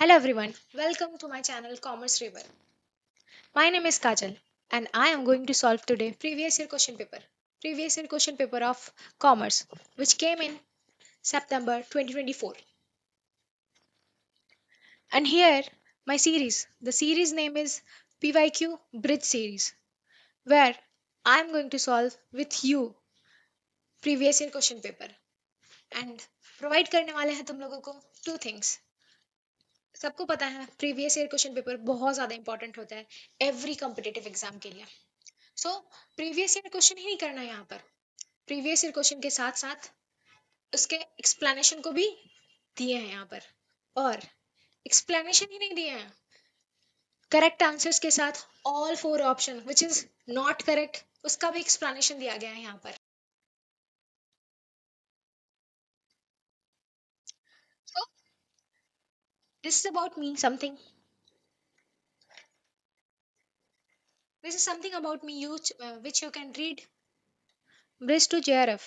Hello everyone, welcome to my channel Commerce River. My name is Kajal and I am going to solve today previous year question paper of commerce which came in September 2024. And here my series, the series name is PYQ Bridge series where I am going to solve with you previous year question paper and provide करने वाले हैं तुम लोगों को two things. सबको पता है previous year question paper बहुत ज्यादा इंपॉर्टेंट होता है एवरी कॉम्पिटेटिव एग्जाम के लिए. सो प्रीवियस ईयर क्वेश्चन ही नहीं करना है यहाँ पर. प्रीवियस ईयर क्वेश्चन के साथ साथ उसके एक्सप्लेनेशन को भी दिए हैं यहाँ पर. और एक्सप्लेनेशन ही नहीं दिए हैं, करेक्ट आंसर्स के साथ all four option which is not correct उसका भी एक्सप्लेनेशन दिया गया है यहाँ पर. So, this is about me something. This is something about me which you can read. Bridge to JRF.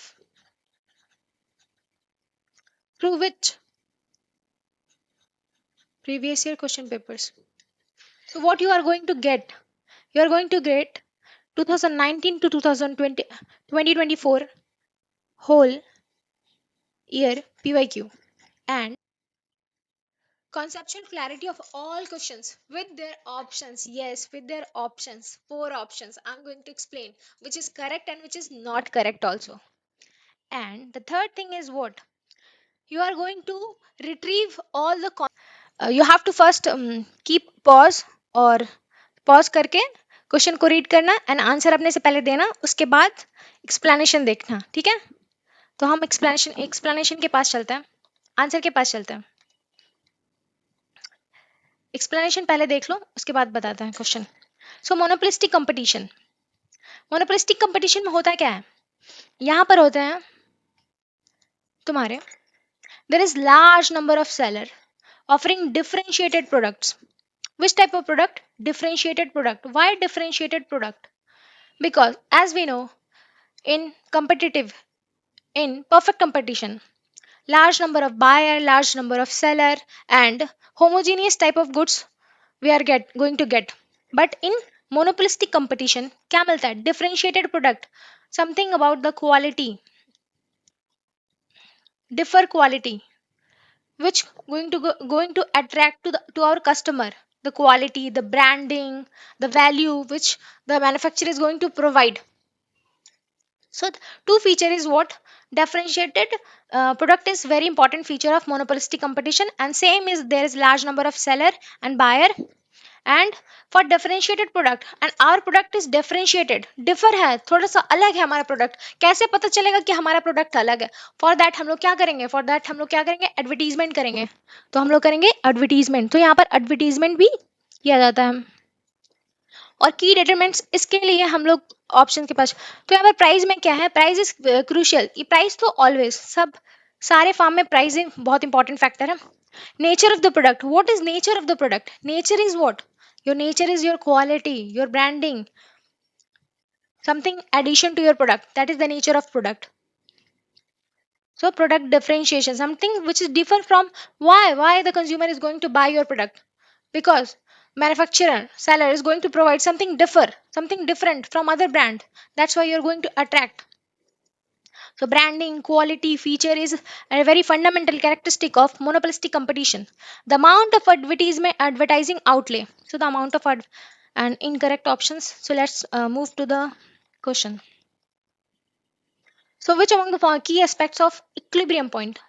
Through which previous year question papers. So what you are going to get? You are going to get 2019 to 2020 2024 whole year PYQ and conceptual clarity of all questions with their options. Yes, with their options. Four options. I'm going to explain which is correct and which is not correct also. And the third thing is what? You are going to retrieve all the you have to first keep pause और pause करके question को read करना and answer अपने से पहले देना, उसके बाद एक्सप्लेनेशन देखना. ठीक है, तो हम एक्सप्लेनेशन के पास चलते हैं, आंसर के पास चलते हैं. एक्सप्लेनेशन पहले देख लो, उसके बाद बताते हैं क्वेश्चन. सो मोनोपोलिस्टिक कंपटीशन में होता क्या है? यहाँ पर होते हैं तुम्हारे there is large number of seller offering differentiated products. Which type of product? Differentiated product. Why differentiated product? Because as we know, in competitive, in perfect competition, large number of buyer, large number of seller, and homogeneous type of goods we are going to get. But in monopolistic competition, क्या मिलता है? Differentiated product. Something about the quality, differ quality, which going to attract to our customer, the quality, the branding, the value which the manufacturer is going to provide. So two feature is what? Differentiated product is very important feature of monopolistic competition, and same is there is large number of seller and buyer. And for differentiated product, and our product is differentiated, differ है, थोड़ा सा अलग है हमारा product. कैसे पता चलेगा कि हमारा प्रोडक्ट अलग है? फॉर दैट हम लोग क्या करेंगे? एडवर्टीजमेंट करेंगे. तो हम लोग करेंगे एडवर्टीजमेंट. तो यहाँ पर एडवर्टीजमेंट भी किया जाता है. और की डिटरमिनेंट्स इसके लिए हम लोग ऑप्शन के पास. तो यहाँ पर प्राइस में क्या है? Price is crucial. ये प्राइस तो ऑलवेज सब सारे फार्म में प्राइस बहुत इंपॉर्टेंट फैक्टर है. Nature of the product. What is nature of the product? Nature is what? Your nature is your quality, your branding, something addition to your product. That is the nature of product. So product differentiation, something which is different from why the consumer is going to buy your product, because manufacturer seller is going to provide something different from other brand. That's why you're going to attract. So branding, quality, feature is a very fundamental characteristic of monopolistic competition. The amount of advertising outlay. So the amount of and incorrect options. So let's move to the question. So which among the key aspects of equilibrium point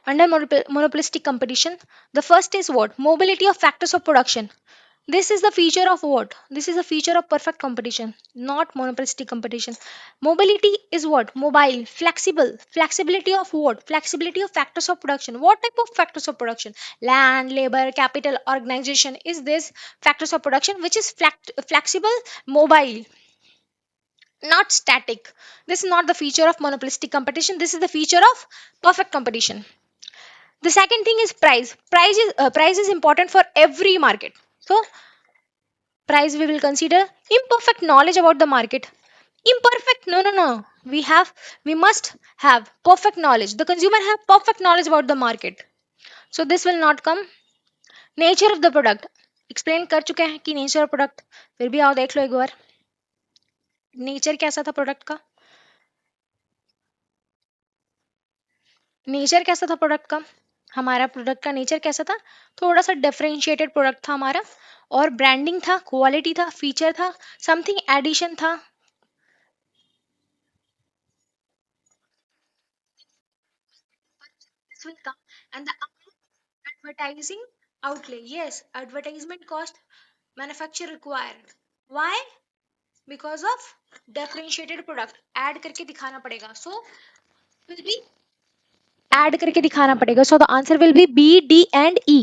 under monopolistic competition? The first is what? Mobility of factors of production. This is the feature of what? This is a feature of perfect competition, not monopolistic competition. Mobility is what? Mobile, flexible. Flexibility of what? Flexibility of factors of production. What type of factors of production? Land, labor, capital, organization. Is this factors of production which is flexible, mobile, not static. This is not the feature of monopolistic competition. This is the feature of perfect competition. The second thing is price. Price is important for every market. So price we will consider. Imperfect knowledge about the market. Imperfect, no, we must have perfect knowledge. The consumer have perfect knowledge about the market, so this will not come. Nature of the product explain कर चुके हैं कि nature of product, फिर भी आओ देख लो एक बार nature कैसा था प्रोडक्ट का। नेचर कैसा था प्रोडक्ट का, हमारा प्रोडक्ट का नेचर कैसा था, थोड़ा सा डिफरेंशिएटेड प्रोडक्ट था हमारा, और ब्रांडिंग था, क्वालिटी था, फीचर था, समथिंग एडिशन था। This will come. And the advertising outlay, yes, advertisement cost manufacturer require. Why? Because of differentiated product, add करके दिखाना पड़ेगा, so will be ऐड करके दिखाना पड़ेगा, so the answer will be B, D and E.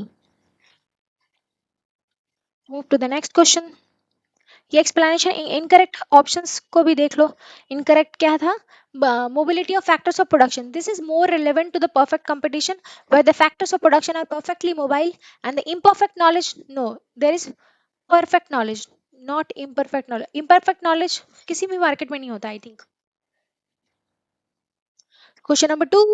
Move to the next question. ये explanation incorrect options को भी देख लो। इनकरेक्ट क्या था, mobility of factors of production, this is more relevant to the perfect competition where the factors of production are perfectly mobile, and the imperfect knowledge, no, there is perfect knowledge, not imperfect knowledge, imperfect knowledge किसी भी market में नहीं होता I think. Question number 2,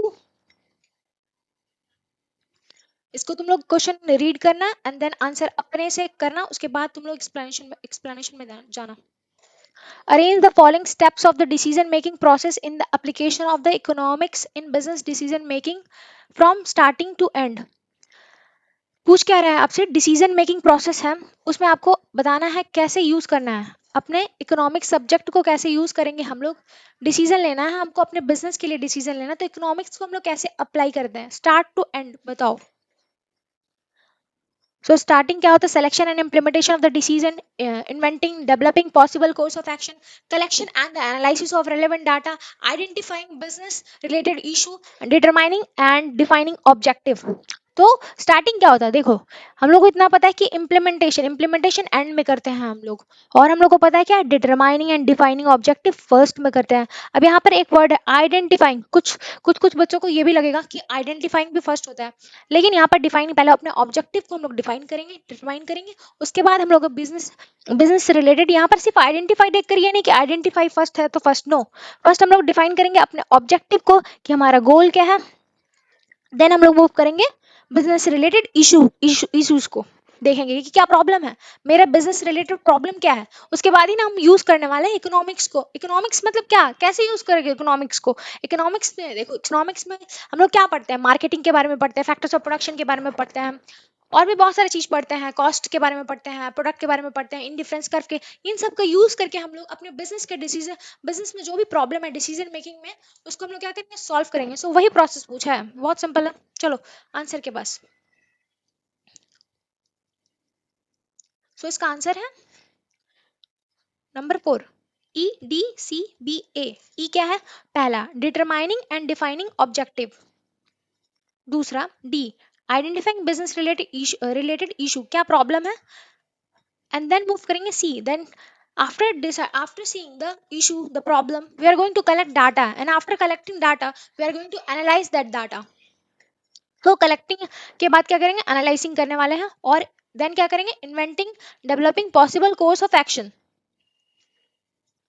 इसको तुम लोग question read करना and then answer अपने से करना, उसके बाद तुम लोग एक्सप्लेनेशन में जाना। Arrange the following steps of the decision making process in the application of the economics in business decision making from starting to end. पूछ क्या रहा है आपसे, डिसीजन मेकिंग प्रोसेस है, उसमें आपको बताना है कैसे यूज करना है अपने इकोनॉमिक सब्जेक्ट को, कैसे यूज करेंगे हम लोग, डिसीजन लेना है हमको अपने बिजनेस के लिए, डिसीजन लेना, तो इकोनॉमिक्स को हम लोग कैसे अप्लाई करते हैं स्टार्ट टू एंड बताओ। So starting क्या होता है, selection and implementation of the decision, inventing, developing possible course of action, collection and the analysis of relevant data, identifying business related issue, determining and defining objective. तो starting क्या होता है, देखो हम लोग को इतना पता है कि इम्प्लीमेंटेशन इम्प्लीमेंटेशन एंड में करते हैं हम लोग, और हम लोग को पता है क्या, determining and defining objective first में करते हैं। अब यहाँ पर एक वर्ड है आइडेंटिफाइंग, कुछ बच्चों को ये भी लगेगा कि आइडेंटिफाइंग भी फर्स्ट होता है, लेकिन यहाँ पर डिफाइन पहले अपने ऑब्जेक्टिव को हम लोग डिफाइन करेंगे, डिटरमाइन करेंगे, उसके बाद हम लोग बिजनेस बिजनेस से रिलेटेड, यहाँ पर सिर्फ आइडेंटिफाई देख कर ये नहीं कि आइडेंटिफाई फर्स्ट है तो फर्स्ट, नो, फर्स्ट हम लोग डिफाइन करेंगे अपने ऑब्जेक्टिव को कि हमारा गोल क्या है, देन हम लोग मूव करेंगे बिजनेस से रिलेटेड इश्यूज को देखेंगे कि क्या प्रॉब्लम है, मेरा बिजनेस रिलेटेड प्रॉब्लम क्या है, उसके बाद ही ना हम यूज करने वाले हैं इकोनॉमिक्स को। इकोनॉमिक्स मतलब क्या, कैसे यूज करेंगे इकोनॉमिक्स को, इकोनॉमिक्स में देखो, इकोनॉमिक्स में हम लोग क्या पढ़ते हैं, मार्केटिंग के बारे में पढ़ते हैं, फैक्टर्स ऑफ प्रोडक्शन के बारे में पढ़ते हैं, और भी बहुत सारी चीज पढ़ते हैं, कॉस्ट के बारे में पढ़ते हैं, प्रोडक्ट के बारे में पढ़ते हैं, इन डिफरेंस कर्व के, इन सब का यूज करके हम लोग अपने बिजनेस के डिसीजन, बिजनेस में जो भी प्रॉब्लम है डिसीजन मेकिंग में, उसको हम लोग क्या करेंगे, सॉल्व करेंगे। सो वही प्रोसेस पूछा है, बहुत सिंपल है। चलो आंसर के पास। सो इसका आंसर है नंबर 4, EDCBA। ई क्या है, पहला डिटरमाइनिंग एंड डिफाइनिंग ऑब्जेक्टिव, दूसरा D identifying business related issue, क्या प्रॉब्लम है, and then move करेंगे सी, then after seeing the issue, the problem, we are going to collect data, and after collecting data we are going to analyze that data। तो collecting के बाद क्या करेंगे, analysing करने वाले हैं, और देन क्या करेंगे, inventing, developing possible course of action,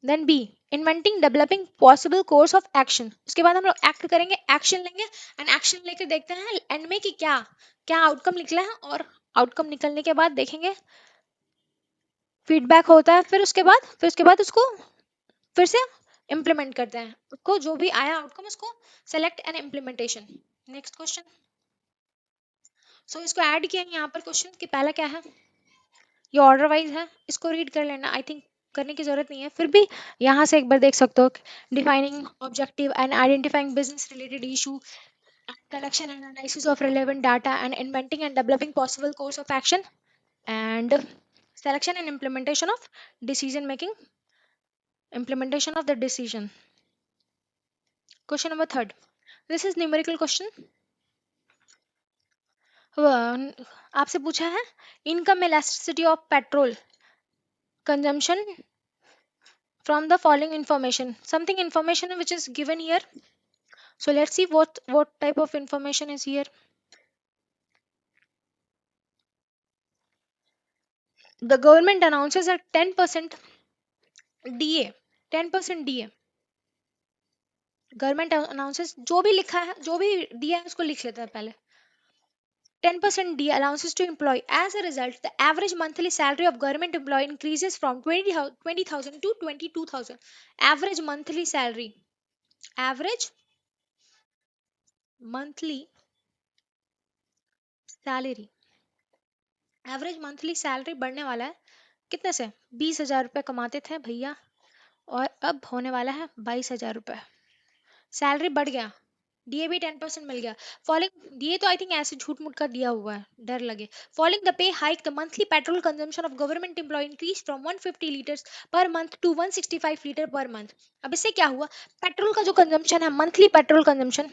then B inventing developing possible course of action, उसके बाद हम लोग एक्ट करेंगे, एक्शन लेंगे, एंड एक्शन लेकर देखते हैं एंड में कि क्या क्या आउटकम निकला है, और आउटकम निकलने के बाद देखेंगे फीडबैक होता है, फिर उसके बाद उसको फिर से इम्प्लीमेंट करते हैं, उसको जो भी आया आउटकम उसको select and implementation. Next question. So इसको ऐड किया है यहाँ पर क्वेश्चन कि पहला क्या है, ये ऑर्डर वाइज है, इसको रीड कर लेना, आई थिंक करने की जरूरत नहीं है, फिर भी यहाँ से एक बार देख सकते हो, defining objective and identifying business related issue, collection and analysis of relevant data, and inventing and developing possible course of action, and selection and implementation of decision making, implementation of the decision। Question number 3, this is numerical question। आपसे पूछा है income elasticity of petrol consumption from the following information, something information which is given here, so let's see what type of information is here। The government announces a 10% DA, 10% DA, government announces, जो भी लिखा है जो भी दिया है उसको लिख लेते हैं पहले। 10% D allowances to employee. As a result, the average monthly salary of government employee increases from 20,000 to 22,000. Average monthly salary. Average monthly salary. Average monthly salary बढ़ने वाला है कितने से? 20,000 रुपये कमाते थे भैया और अब होने वाला है 22,000 रुपये। सैलरी बढ़ गया, डीए भी 10% मिल गया। फॉलोइंग डीए तो आई थिंक ऐसे झूठ मूठ का दिया हुआ है, डर लगे। Following the pay hike the monthly petrol consumption of government employ increase from 150 litres per month to 165 litre per month. अब इससे क्या हुआ? पेट्रोल का जो कंजम्पशन है, monthly petrol consumption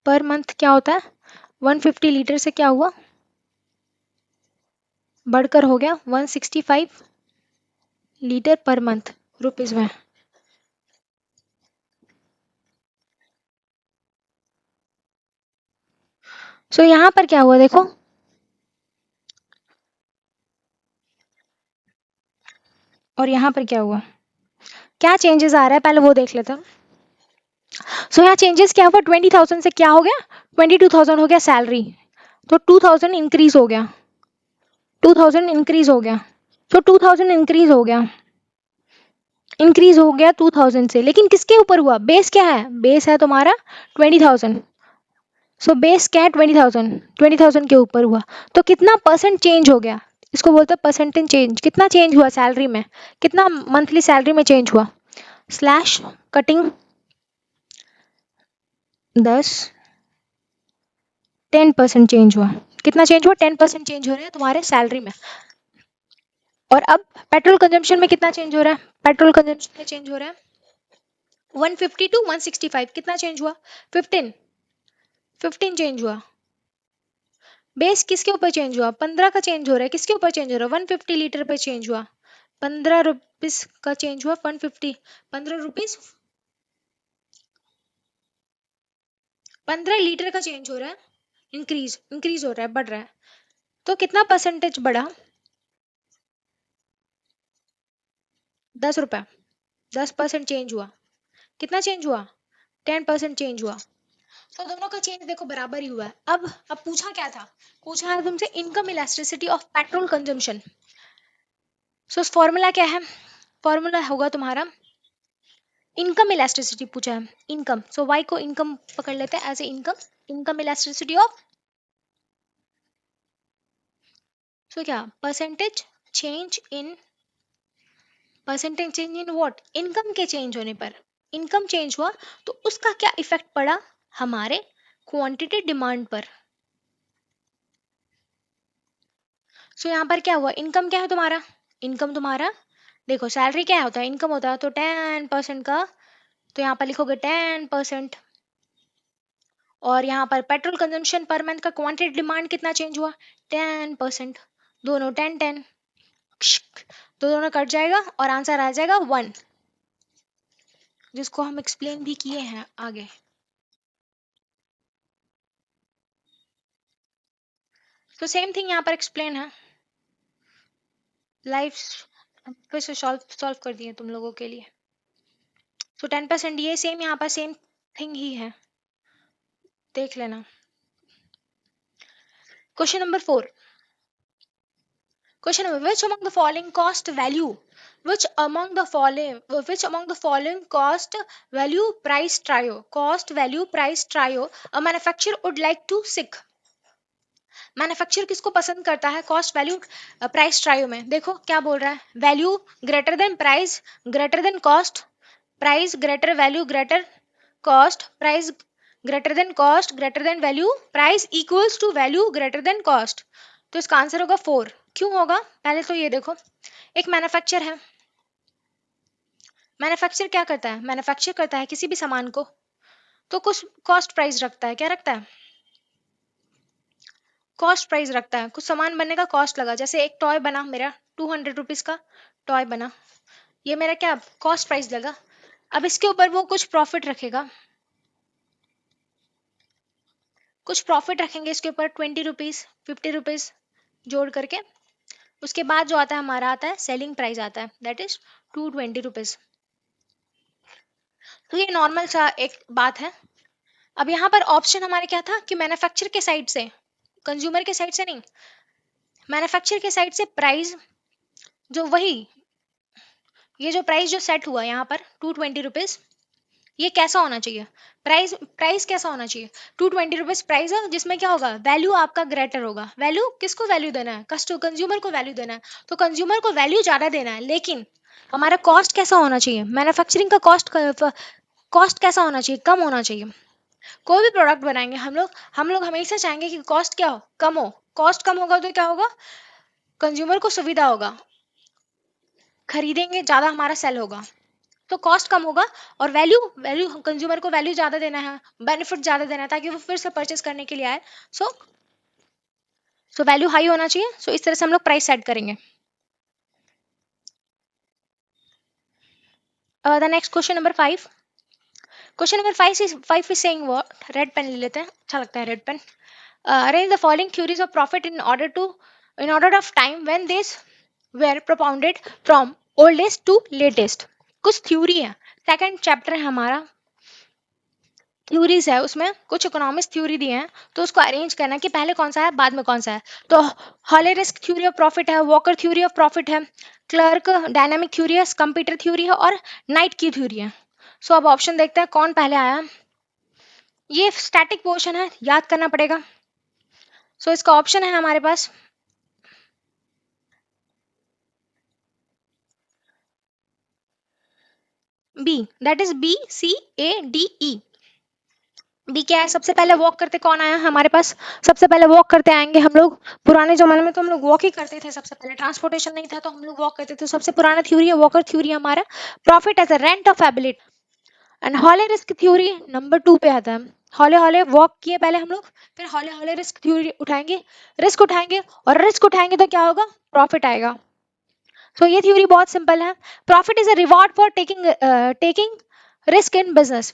per month क्या होता है? 150 लीटर से क्या हुआ? बढ़कर हो गया 165 लीटर पर मंथ रुपीज में। सो यहाँ पर क्या हुआ देखो, और यहाँ पर क्या हुआ, क्या चेंजेस आ रहा है पहले वो देख लेते हैं। सो यहाँ चेंजेस क्या हुआ, 20,000 से क्या हो गया, 22,000 हो गया सैलरी, तो 2,000 इंक्रीज हो गया, 2,000 इंक्रीज हो गया, तो 2,000 इंक्रीज हो गया 2,000 से, लेकिन किसके ऊपर हुआ? बेस क्या है? बेस है तुम्हारा 20,000। सो बेस क्या है? 20,000, 20,000 के ऊपर हुआ, तो कितना परसेंट चेंज हो गया? इसको बोलते हैं परसेंटेज चेंज। कितना चेंज हुआ सैलरी में, कितना मंथली सैलरी में चेंज हुआ? स्लैश कटिंग 10, 10% चेंज हुआ। कितना चेंज हुआ? 10% चेंज हो रहा है तुम्हारे सैलरी में। और अब पेट्रोल कंजम्पशन में कितना चेंज हो रहा है? पेट्रोल कंजम्पशन में चेंज हो रहा है 150 टू 165। कितना चेंज हुआ? 15, 15 चेंज हुआ। बेस किसके ऊपर चेंज हुआ? 15 का चेंज हो रहा है। किसके ऊपर चेंज हो रहा है? 150 लीटर पे चेंज हुआ, 15 रुपीज का चेंज हुआ। 150, 15 रुपीज, 15 लीटर का चेंज हो रहा है, इंक्रीज हो रहा है, बढ़ रहा है। तो कितना परसेंटेज बढ़ा? 10 रुपए, 10% चेंज हुआ। कितना चेंज हुआ? 10% चेंज हुआ। तो दोनों का चेंज देखो बराबर ही हुआ है। अब पूछा क्या था? पूछा है तुमसे income elasticity of petrol consumption. So formula क्या है? फॉर्मूला होगा तुम्हारा इनकम इलास्टिसिटी। पूछा है इनकम, सो वाई को इनकम पकड़ लेते हैं as a income. Income elasticity of, so क्या, change in percentage change in what? Income के चेंज होने पर। इनकम चेंज हुआ तो उसका क्या इफेक्ट पड़ा हमारे क्वांटिटी डिमांड पर। सो यहाँ पर क्या हुआ? इनकम क्या है तुम्हारा? इनकम तुम्हारा देखो, सैलरी क्या होता है? इनकम होता है, तो 10% का, तो यहाँ पर लिखोगे 10%। और यहाँ पर पेट्रोल कंजम्पशन पर मंथ का क्वांटिटी डिमांड कितना चेंज हुआ? 10%। दोनों 10, 10, तो दोनों कट जाएगा और आंसर आ जाएगा 1, जिसको हम एक्सप्लेन भी किए हैं आगे। तो सेम थिंग यहाँ पर एक्सप्लेन है, लाइफ फिर से सॉल्व कर दिए तुम लोगों के लिए। तो 10% ये सेम, यहाँ पर सेम थिंग ही है, देख लेना। Question number 4। Question number, which among the following cost value? Which among the following cost value price trio a manufacturer would like to seek? Manufacture किसको पसंद करता है कॉस्ट वैल्यू प्राइस ट्रायो में? देखो क्या बोल रहा है, value greater than price greater than cost, price greater value greater cost, price greater than cost greater than value, price equals to value greater than cost. तो इसका आंसर होगा 4। क्यों होगा? पहले तो ये देखो, एक मैन्युफैक्चर है, मैन्युफैक्चर क्या करता है? मैन्युफैक्चर करता है किसी भी सामान को, तो कुछ कॉस्ट प्राइस रखता है। क्या रखता है? कॉस्ट प्राइस रखता है। कुछ सामान बनने का कॉस्ट लगा, जैसे एक टॉय बना मेरा 200 रुपीज का टॉय बना, ये मेरा क्या कॉस्ट प्राइस लगा। अब इसके ऊपर वो कुछ प्रॉफिट रखेगा, कुछ प्रॉफिट रखेंगे इसके ऊपर 20 रुपीज 50 रुपीज जोड़ करके। उसके बाद जो आता है हमारा आता है सेलिंग प्राइस आता है, दैट इज ₹220। तो ये नॉर्मल सा एक बात है। अब यहाँ पर ऑप्शन हमारे क्या था कि मैन्युफैक्चर के साइड से, कंज्यूमर के साइड से नहीं, मैन्युफैक्चर के साइड से प्राइस जो वही, ये जो प्राइस जो सेट हुआ यहाँ पर ₹220, ये कैसा होना चाहिए, प्राइस प्राइस कैसा होना चाहिए, ₹220 प्राइस है जिसमें क्या होगा, वैल्यू आपका ग्रेटर होगा। वैल्यू किसको वैल्यू देना है, कंज्यूमर को वैल्यू देना है, तो कंज्यूमर को वैल्यू ज्यादा देना है, लेकिन हमारा कॉस्ट कैसा होना चाहिए, मैन्युफैक्चरिंग का कॉस्ट कैसा होना चाहिए, कम होना चाहिए। कोई भी प्रोडक्ट बनाएंगे हम लोग हमेशा चाहेंगे कि कॉस्ट क्या हो, कम हो। कॉस्ट कम होगा तो क्या होगा, कंज्यूमर को सुविधा होगा, खरीदेंगे ज्यादा, हमारा सेल होगा। तो कॉस्ट कम होगा और वैल्यू वैल्यू कंज्यूमर को वैल्यू ज्यादा देना है, बेनिफिट ज्यादा देना है, ताकि वो फिर से परचेस करने के लिए आए। सो सो वैल्यू हाई होना चाहिए। सो इस तरह से हम लोग प्राइस सेट करेंगे। The next question number 5। Question number 5 is saying what, red pen ले लेते हैं, अच्छा लगता है red pen. Arrange the following theories of profit in order of time when this were propounded from oldest to latest. कुछ theory है, second chapter है हमारा, थ्योरीज है, उसमें कुछ इकोनॉमिक्स थ्योरी दिए हैं, तो उसको अरेंज करना है कि पहले कौन सा है बाद में कौन सा है। तो Hawley risk theory of profit है, वॉकर थ्योरी ऑफ प्रॉफिट है, क्लर्क डायनामिक थ्योरी है, कंप्यूटर थ्योरी है और नाइट की थ्योरी है। सो अब ऑप्शन देखते हैं कौन पहले आया। ये स्टैटिक पोर्शन है, याद करना पड़ेगा। सो इसका ऑप्शन है हमारे पास B, that is BCADE। B क्या है, सबसे पहले वॉक करते कौन आया हमारे पास, सबसे पहले वॉक करते आएंगे हम लोग। पुराने जमाने में तो हम लोग वॉक ही करते थे, सबसे पहले ट्रांसपोर्टेशन नहीं था तो हम लोग वॉक करते थे। सबसे पुराना थ्योरी है वॉकर थ्योरी हमारा, profit as a rent of ability. And Hawley risk theory number 2 पे आता है। हॉले हॉले वॉक किए पहले हम लोग, फिर हॉले हॉले रिस्क थ्योरी उठाएंगे, रिस्क उठाएंगे, और रिस्क उठाएंगे तो क्या होगा, प्रॉफिट आएगा। तो ये थ्योरी बहुत सिंपल है। Profit is a reward for taking risk in business.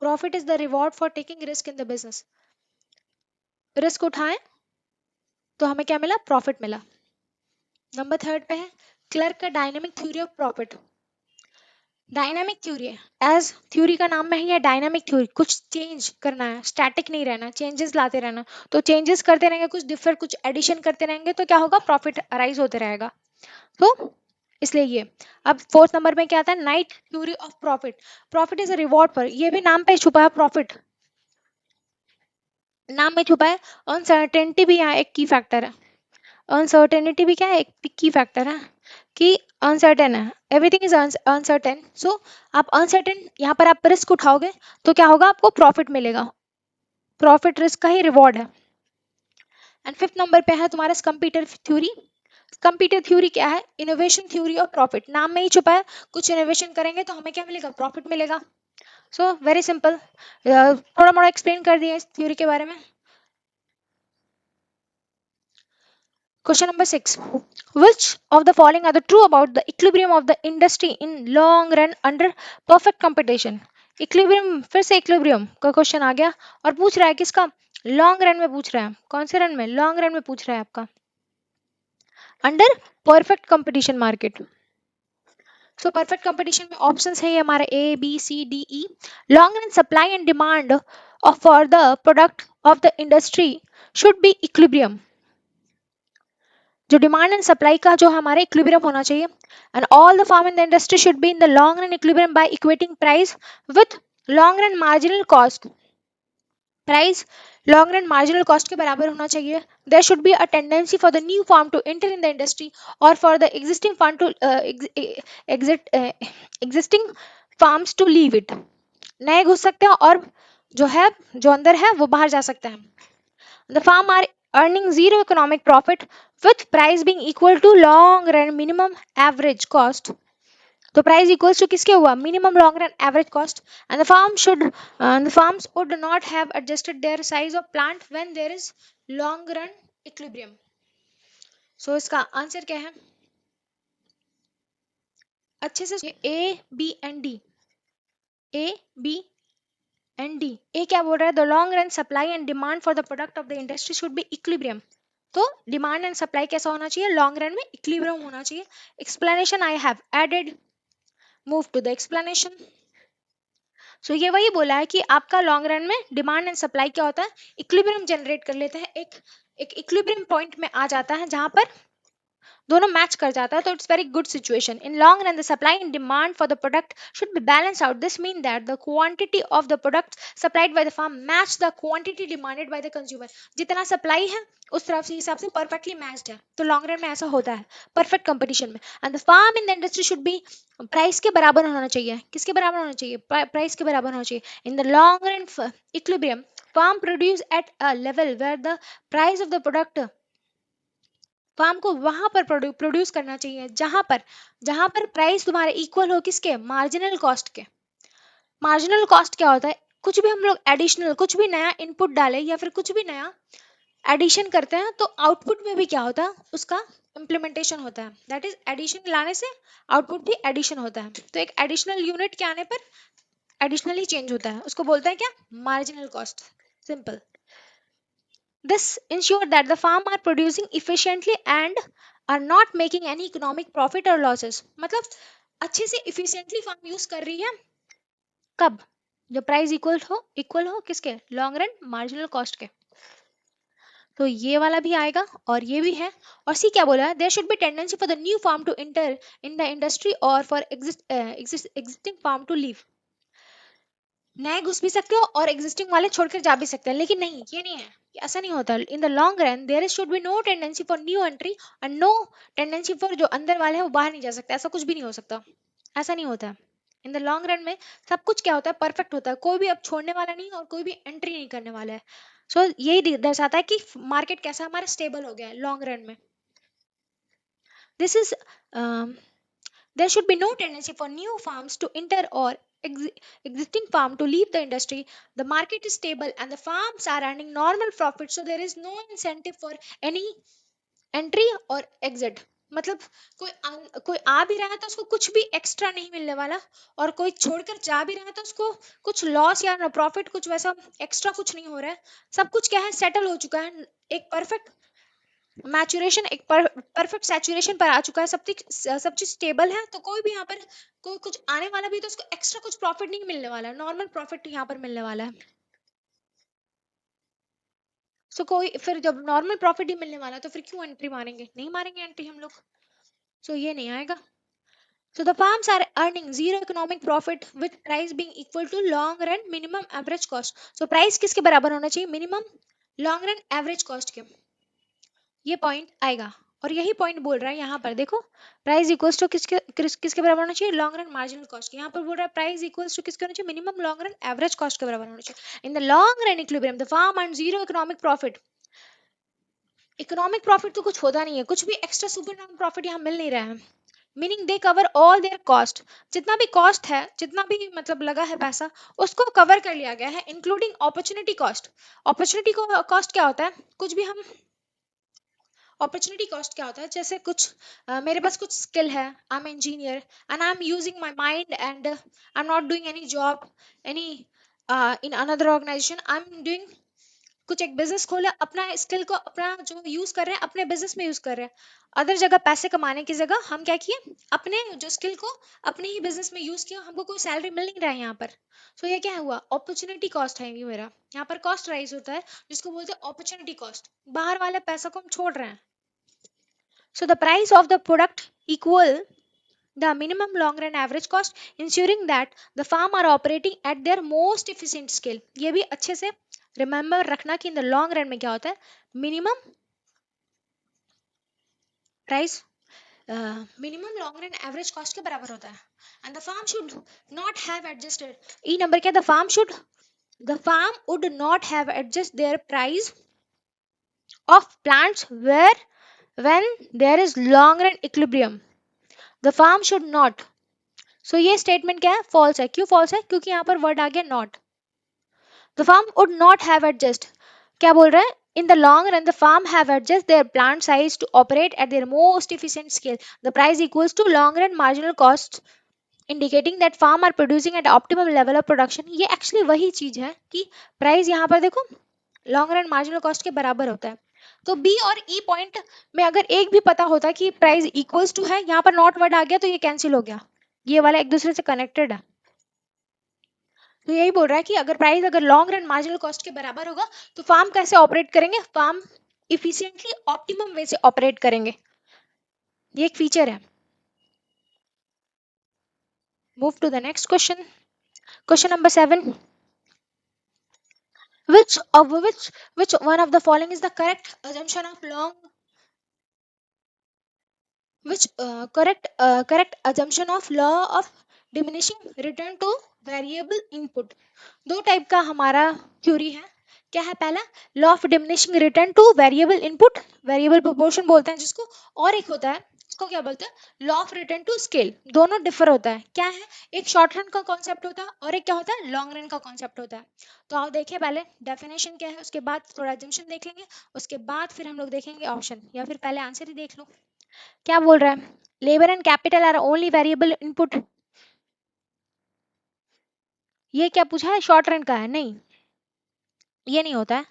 Profit is the reward for taking risk in the business. Risk उठाएं तो हमें क्या मिला, प्रॉफिट मिला। नंबर 3 पे है क्लर्क का dynamic theory of profit. Dynamic theory है, एज थ्योरी का नाम में ही है डायनामिक थ्योरी, कुछ चेंज करना है, स्टैटिक नहीं रहना, चेंजेस लाते रहना। तो चेंजेस करते रहेंगे, कुछ डिफर कुछ एडिशन करते रहेंगे तो क्या होगा, प्रॉफिट अराइज होते रहेगा। तो इसलिए ये। अब 4th नंबर में क्या आता है, night theory of profit. Profit is a reward पर, ये भी नाम पे छुपा है, प्रॉफिट नाम में छुपा है। अनसर्टेनिटी भी यहाँ एक की फैक्टर है, अनसर्टेनिटी भी क्या है, एक की फैक्टर है कि अनसर्टेन है, एवरीथिंग इज अनसर्टेन। सो आप अनसर्टेन, यहाँ पर आप रिस्क उठाओगे तो क्या होगा, आपको प्रॉफिट मिलेगा। प्रॉफिट रिस्क का ही रिवॉर्ड है। एंड 5th नंबर पे है तुम्हारा कंप्यूटर थ्योरी। कंप्यूटर थ्योरी क्या है, इनोवेशन थ्योरी ऑफ प्रॉफिट, नाम में ही छुपा है, कुछ इनोवेशन करेंगे तो हमें क्या मिलेगा, प्रॉफिट मिलेगा। सो वेरी सिंपल, थोड़ा मोड़ा एक्सप्लेन कर दिया इस थ्योरी के बारे में। Question number 6. Which of the following are the true about the equilibrium of the industry in long run under perfect competition? Equilibrium, फिर से इक्विलिब्रियम का क्वेश्चन आ गया और पूछ रहा है किसका, लॉन्ग रन में पूछ रहा है। कौन से रन में, लॉन्ग रन में पूछ रहा है आपका, under perfect competition market. So perfect competition में ऑप्शंस है ये हमारे ABCDE। Long run supply and demand of for the product of the industry should be equilibrium, जो डिमांड एंड सप्लाई का जो हमारे इक्विलिब्रियम होना चाहिए। And all the firm in the industry should be in the long run equilibrium by equating price with long run marginal cost. Price long run marginal cost के बराबर होना चाहिए। There should be a tendency for the new firm to enter in the industry और for the existing firm to existing firms to leave it. नए घुस सकते हैं और जो है, जो अंदर है वो बाहर जा सकते हैं। The farm are earning zero economic profit with price being equal to long run minimum average cost. तो price equals to किसके हुआ, minimum long run average cost, and the farms would not have adjusted their size of plant when there is long run equilibrium. So इसका answer क्या है, अच्छे से A B and D, A B and D। ए क्या बोल रहा है, the long run supply and demand for the product of the industry should be equilibrium. तो डिमांड एंड सप्लाई कैसा होना चाहिए, लॉन्ग रन में इक्विलिब्रियम होना चाहिए. Explanation I have added. Move to the explanation. So ये वही बोला है कि आपका लॉन्ग रन में डिमांड एंड सप्लाई क्या होता है, इक्विलिब्रियम जनरेट कर लेते हैं, एक इक्विलिब्रियम पॉइंट में आ जाता है जहां पर दोनों मैच कर जाता है. तो it's very good situation. In long run the supply and demand for the product should be balance out. This mean that the quantity of the product supplied by the firm match the quantity demanded by the consumer. जितना supply है उस तरफ से हिसाब से perfectly matched है. तो long run में ऐसा होता है परफेक्ट कंपटीशन में. And the firm in the industry should be price के बराबर होना चाहिए. किसके बराबर होना चाहिए, प्राइस के बराबर होना चाहिए. In the long run equilibrium farm produce at a level where the price of the product firm को वहां पर प्रोड्यूस करना चाहिए जहां पर प्राइस तुम्हारे इक्वल हो किसके, मार्जिनल कॉस्ट के. मार्जिनल कॉस्ट क्या होता है, कुछ भी हम लोग एडिशनल कुछ भी नया इनपुट डालें या फिर कुछ भी नया एडिशन करते हैं तो आउटपुट में भी क्या होता है, उसका इम्प्लीमेंटेशन होता है. दैट इज एडिशन लाने से आउटपुट भी एडिशन होता है. तो एक एडिशनल यूनिट के आने पर एडिशनली चेंज होता है, उसको बोलते हैं क्या, marginal cost. Simple. This ensure that the farm are producing efficiently and are not making any economic profit or losses. मतलब अच्छे से efficiently farm यूज कर रही है. कब, जब प्राइस इक्वल हो किसके, लॉन्ग रन मार्जिनल कॉस्ट के. तो ये वाला भी आएगा और ये भी है. और सी क्या बोला है, there should be tendency for the new firm to enter in the industry और for existing firm to leave. नए घुस भी सकते हो और एग्जिस्टिंग वाले छोड़कर जा भी सकते हैं, लेकिन नहीं, ये नहीं है, ऐसा नहीं होता. In the long run there should be no tendency for new entry and no tendency for जो अंदर वाले हैं वो बाहर नहीं जा सकते. ऐसा कुछ भी नहीं हो सकता, ऐसा नहीं होता. इन द लॉन्ग रन में सब कुछ क्या होता है, परफेक्ट होता है. कोई भी अब छोड़ने वाला नहीं और कोई भी एंट्री नहीं करने वाला है. सो यही दर्शाता है कि मार्केट कैसा हमारा स्टेबल हो गया है लॉन्ग रन में. This is there should be no tendency for new farms to enter or existing farm to leave the industry. The market is stable and the farms are earning normal profit, so there is no incentive for any entry or exit. मतलब कोई आ भी रहा है तो उसको कुछ भी extra नहीं मिलने वाला, और कोई छोड़कर जा भी रहा है तो उसको कुछ लॉस या प्रॉफिट कुछ वैसा एक्स्ट्रा कुछ नहीं हो रहा है. सब कुछ क्या है, सेटल हो चुका है. एक परफेक्ट मैचुरेशन, एक परफेक्ट सैचुरेशन पर आ चुका है. सब चीज स्टेबल है. तो कोई भी यहाँ पर कोई कुछ आने वाला भी तो उसको एक्स्ट्रा कुछ प्रॉफिट नहीं मिलने वाला है, नॉर्मल प्रॉफिट यहाँ पर मिलने वाला है. सो कोई फिर जब नॉर्मल प्रॉफिट ही मिलने वाला है तो फिर क्यों एंट्री मारेंगे, नहीं मारेंगे एंट्री हम लोग. सो ये नहीं आएगा. So the farms are earning zero economic profit with price being equal to long run minimum average cost. So price किसके बराबर होना चाहिए, minimum long run average cost के. ये पॉइंट आएगा और यही पॉइंट बोल रहा है यहाँ पर. देखो प्राइस इक्वल्स टू किसके बराबर होना चाहिए, लॉन्ग रन मार्जिनल कॉस्ट के. यहाँ पर बोल रहा है प्राइस इक्वल्स टू किसके होना चाहिए, minimum long run average cost के बराबर होना चाहिए. In the long run equilibrium the firm earn zero economic profit. Economic profit तो कुछ होता नहीं है, कुछ भी एक्स्ट्रा सुपर प्रॉफिट यहाँ मिल नहीं रहा है. Meaning they cover all there cost. जितना भी कॉस्ट है, जितना भी मतलब लगा है पैसा, उसको कवर कर लिया गया है, including opportunity cost. Opportunity cost क्या होता है, कुछ भी हम अपॉर्चुनिटी कॉस्ट क्या होता है, जैसे कुछ मेरे पास कुछ स्किल है, I am engineer and I am using my mind and I am not doing any job any in another organization. I am doing कुछ एक बिजनेस खोला, अपना स्किल को अपना जो यूज कर रहे हैं अपने बिजनेस में यूज कर रहे हैं. अदर जगह पैसे कमाने की जगह हम क्या किए, अपने जो स्किल को अपने ही बिजनेस में यूज किया. हमको कोई सैलरी मिल नहीं रहा है यहाँ पर. सो ये क्या हुआ, अपॉर्चुनिटी कॉस्ट है ये मेरा. यहाँ पर कॉस्ट राइज होता है जिसको बोलते हैं अपॉर्चुनिटी कॉस्ट. बाहर वाले पैसा को हम छोड़ रहे हैं. So the price of the product equal the minimum long run average cost, ensuring that the farm are operating at their most efficient scale. ये भी अच्छे से remember रखना कि in the long run में क्या होता है, minimum price minimum long run average cost के बराबर होता है. And the farm should not have adjusted. E number क्या, the farm would not have adjust their price of plants where when there is long run equilibrium. The farm should not. सो ये statement क्या है, false है. क्यों false है, क्योंकि यहाँ पर वर्ड आ गया not. The firm would not have adjust. क्या बोल रहा है, in the long run the firm have adjust their plant size to operate at their most efficient scale. The price equals to long run marginal cost, indicating that firm are producing at optimum level of production. ये actually वही चीज है कि price यहाँ पर देखो long run marginal cost के बराबर होता है. तो बी और ई पॉइंट में अगर एक भी पता होता कि प्राइस इक्वल्स टू है, यहाँ पर नॉट वर्ड आ गया तो ये कैंसिल हो गया, ये वाला एक दूसरे से कनेक्टेड है। तो यही बोल रहा है कि अगर प्राइस अगर लॉन्ग रन मार्जिनल कॉस्ट के बराबर होगा तो फार्म कैसे ऑपरेट करेंगे, फार्म इफिशिएंटली ऑप्टिमम वे से ऑपरेट करेंगे, ये एक फीचर है। Move to the next question, question number 7, which of which one of the following is the correct assumption of long which correct assumption of law of diminishing return to variable input। दो type का हमारा theory है, क्या है, पहला law of diminishing return two variable input, variable proportion बोलते हैं जिसको, और एक होता है इसको क्या बोलते हैं, law of return to scale. दोनों डिफर होता है, क्या है, एक शॉर्ट रन का कॉन्सेप्ट होता है और एक क्या होता है, लॉन्ग रन का कॉन्सेप्ट होता है। तो आओ देखें पहले डेफिनेशन क्या है, उसके बाद थोड़ा एजम्पशन देख लेंगे, उसके बाद फिर हम लोग देखेंगे ऑप्शन, या फिर पहले आंसर ही देख लो। क्या बोल रहा है, labour and capital R only variable input, ये क्या पूछा है, शॉर्ट रन का है, नहीं ये नहीं होता है।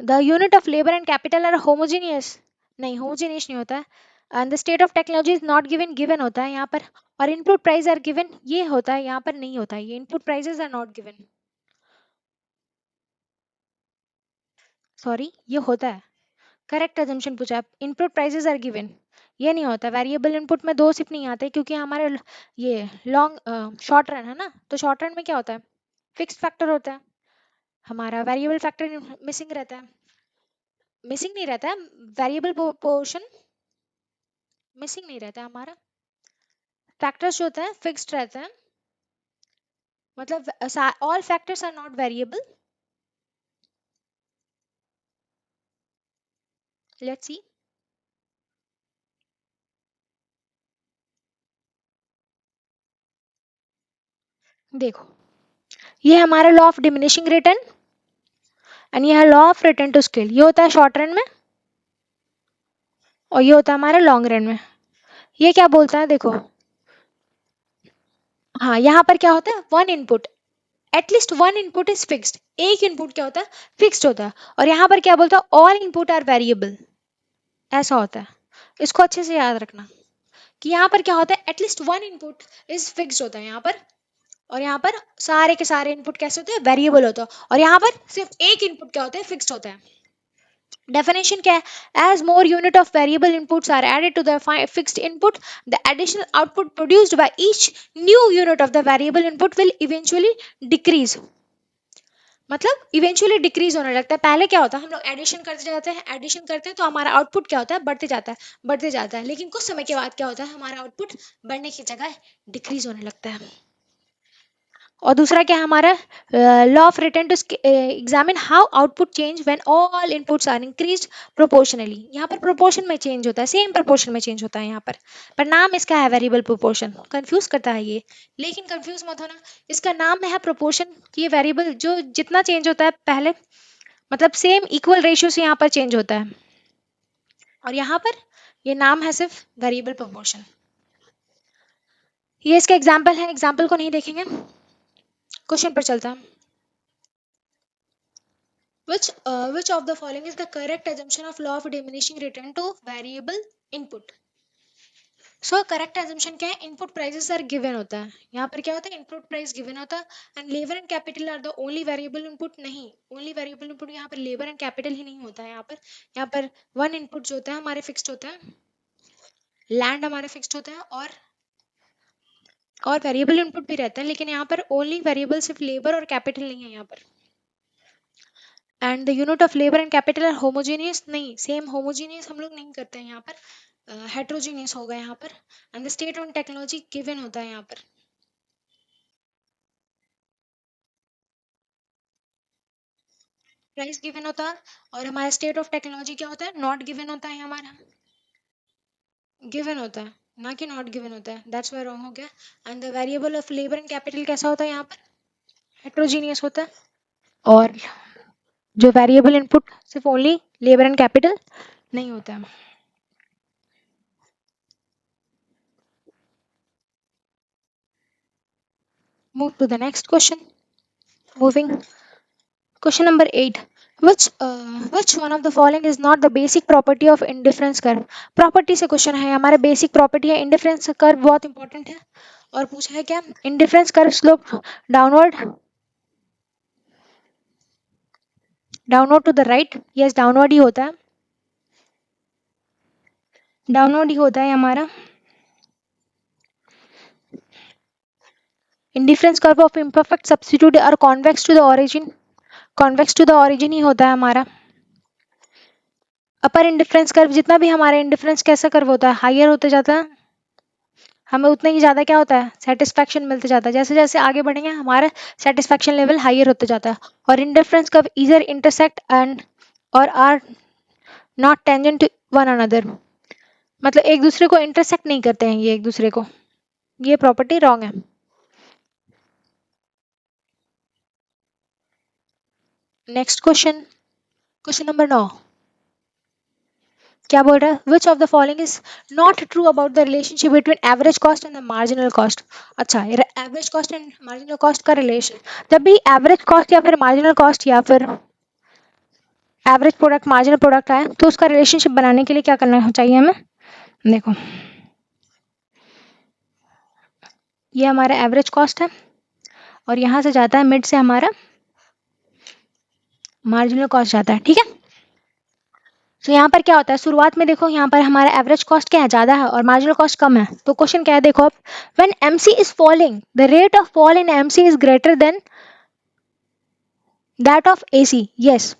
The unit of labour and capital R homogeneous, नहीं होमोजीनियस नहीं होता है। And the state of technology is not given, given होता है यहाँ पर। और इनपुट प्राइस आर गिवन, ये होता है, यहाँ पर नहीं होता है, ये input prices are not given, sorry ये होता है। करेक्ट अजम्पशन पूछा है, इनपुट प्राइसेस आर गिवन, ये नहीं होता। वेरिएबल इनपुट में दो सिर्फ नहीं आते क्योंकि हमारे ये लॉन्ग शॉर्ट रन है ना, तो शॉर्ट रन में क्या होता है, फिक्स्ड फैक्टर होता है, हमारा वेरिएबल फैक्टर मिसिंग रहता है, मिसिंग नहीं रहता है, वेरिएबल पोर्शन मिसिंग नहीं रहता है, हमारा फैक्टर्स जो होता है फिक्स्ड रहता है, मतलब all factors are not variable. Let's see, देखो ये हमारा law of diminishing return and ये है law of return to scale, ये होता है शॉर्ट रन में और ये होता है हमारा लॉन्ग रन में। ये क्या बोलता है देखो, हाँ यहाँ पर क्या होता है, one input, at least one input is fixed, एक इनपुट क्या होता है, फिक्स्ड होता है। और यहाँ पर क्या बोलता है, ऑल इनपुट आर वेरिएबल, ऐसा होता है। इसको अच्छे से याद रखना कि यहाँ पर क्या होता है, at least one input is fixed होता है यहाँ पर, और यहाँ पर सारे के सारे इनपुट कैसे होते हैं, वेरिएबल होता है, और यहाँ पर सिर्फ एक इनपुट क्या होता है, फिक्स्ड होता है। डेफिनेशन क्या है, as more unit of variable inputs are added to the fixed input, the additional output produced by each new unit of the variable input will eventually decrease, मतलब इवेंचुअली डिक्रीज होने लगता है। पहले क्या होता है, हम लोग एडिशन करते जाते हैं, एडिशन करते हैं तो हमारा आउटपुट क्या होता है, बढ़ते जाता है, बढ़ते जाता है, लेकिन कुछ समय के बाद क्या होता है, हमारा आउटपुट बढ़ने की जगह डिक्रीज होने लगता है। और दूसरा क्या है हमारा, law of return to examine how output change when all inputs are increased proportionally, यहाँ पर प्रोपोर्शन में चेंज होता है, सेम प्रोपोर्शन में चेंज होता है यहाँ पर नाम इसका है वेरिएबल प्रोपोर्शन, कंफ्यूज करता है ये, लेकिन कंफ्यूज मत होना, इसका नाम है प्रोपोर्शन, ये वेरिएबल जो जितना चेंज होता है पहले, मतलब सेम इक्वल रेशियो से यहाँ पर चेंज होता है, और यहाँ पर ये नाम है सिर्फ वेरिएबल प्रोपोर्शन। ये इसका एग्जाम्पल है, एग्जाम्पल को नहीं देखेंगे, क्वेश्चन पर चलता है। Which of the following is the correct assumption of law of diminishing return to variable input? So correct assumption क्या है, input prices are given होता है, यहाँ पर क्या होता है, input price given होता है, and labor and capital are the only variable input, नहीं only variable input यहाँ पर labor and capital ही नहीं होता है, यहाँ पर one input जो होता है हमारे fixed होता है, land हमारे fixed होता है, और वेरिएबल इनपुट भी रहता है, लेकिन यहाँ पर ओनली वेरिएबल सिर्फ लेबर और कैपिटल नहीं है यहाँ पर। And the unit of labour and capital R homogeneous, नहीं सेम होमोजेनियस हम लोग नहीं करते हैं यहाँ पर, हेट्रोजीनियस होगा यहाँ पर। And the state on technology given होता है यहाँ पर, प्राइस गिवन होता है, और हमारा स्टेट ऑफ टेक्नोलॉजी क्या होता है, नॉट गिवन होता है, हमारा गिवन होता है ना कि नॉट गिवन होता है, दैट्स वाई रॉन्ग हो गया। And the variable of labour and capital कैसा होता है यहाँ पर, हेट्रोजीनियस होता है, और जो वेरिएबल इनपुट सिर्फ ओनली लेबर एंड कैपिटल नहीं होता है। Move to the next question. Moving. Question number 8. which one of the following is not the basic property of indifference curve? Property से क्वेश्चन है, हमारे बेसिक प्रॉपर्टी है indifference curve, बहुत important है। और पूछा है क्या, indifference curve slope downward, downward to the right, yes downward ही होता है, डाउनवर्ड ही होता है हमारा। Indifference curve of imperfect substitute और convex to the origin, convex to the origin ही होता है हमारा। अपर इंडिफरेंस कर्व, जितना भी हमारा इंडिफरेंस कैसा कर्व होता है, हाइयर होते जाता है, हमें उतना ही ज़्यादा क्या होता है, सेटिस्फैक्शन मिलते जाता है। जैसे जैसे आगे बढ़ेंगे हमारा सेटिस्फैक्शन लेवल हाइयर होते जाता है। और indifference curve either intersect and और are not tangent to one another, मतलब एक दूसरे को इंटरसेक्ट नहीं करते हैं ये एक दूसरे को, ये प्रॉपर्टी रॉन्ग है। नेक्स्ट क्वेश्चन, क्वेश्चन नंबर 9, क्या बोल रहा है, which of the following is not true about the relationship between average cost and the marginal cost. अच्छा, average cost and marginal cost का रिलेशन, जब भी एवरेज कॉस्ट या फिर मार्जिनल कॉस्ट या फिर एवरेज प्रोडक्ट मार्जिनल प्रोडक्ट आए, तो उसका रिलेशनशिप बनाने के लिए क्या करना चाहिए हमें, देखो ये हमारा एवरेज कॉस्ट है और यहाँ से जाता है मिड से हमारा मार्जिनल कॉस्ट जाता है, ठीक है। तो यहाँ पर क्या होता है, शुरुआत में देखो यहाँ पर हमारा एवरेज कॉस्ट क्या है, ज़्यादा है और मार्जिनल कॉस्ट कम है। तो क्वेश्चन क्या है, देखो अब, when MC is falling the rate of fall in MC is greater than that of AC, yes.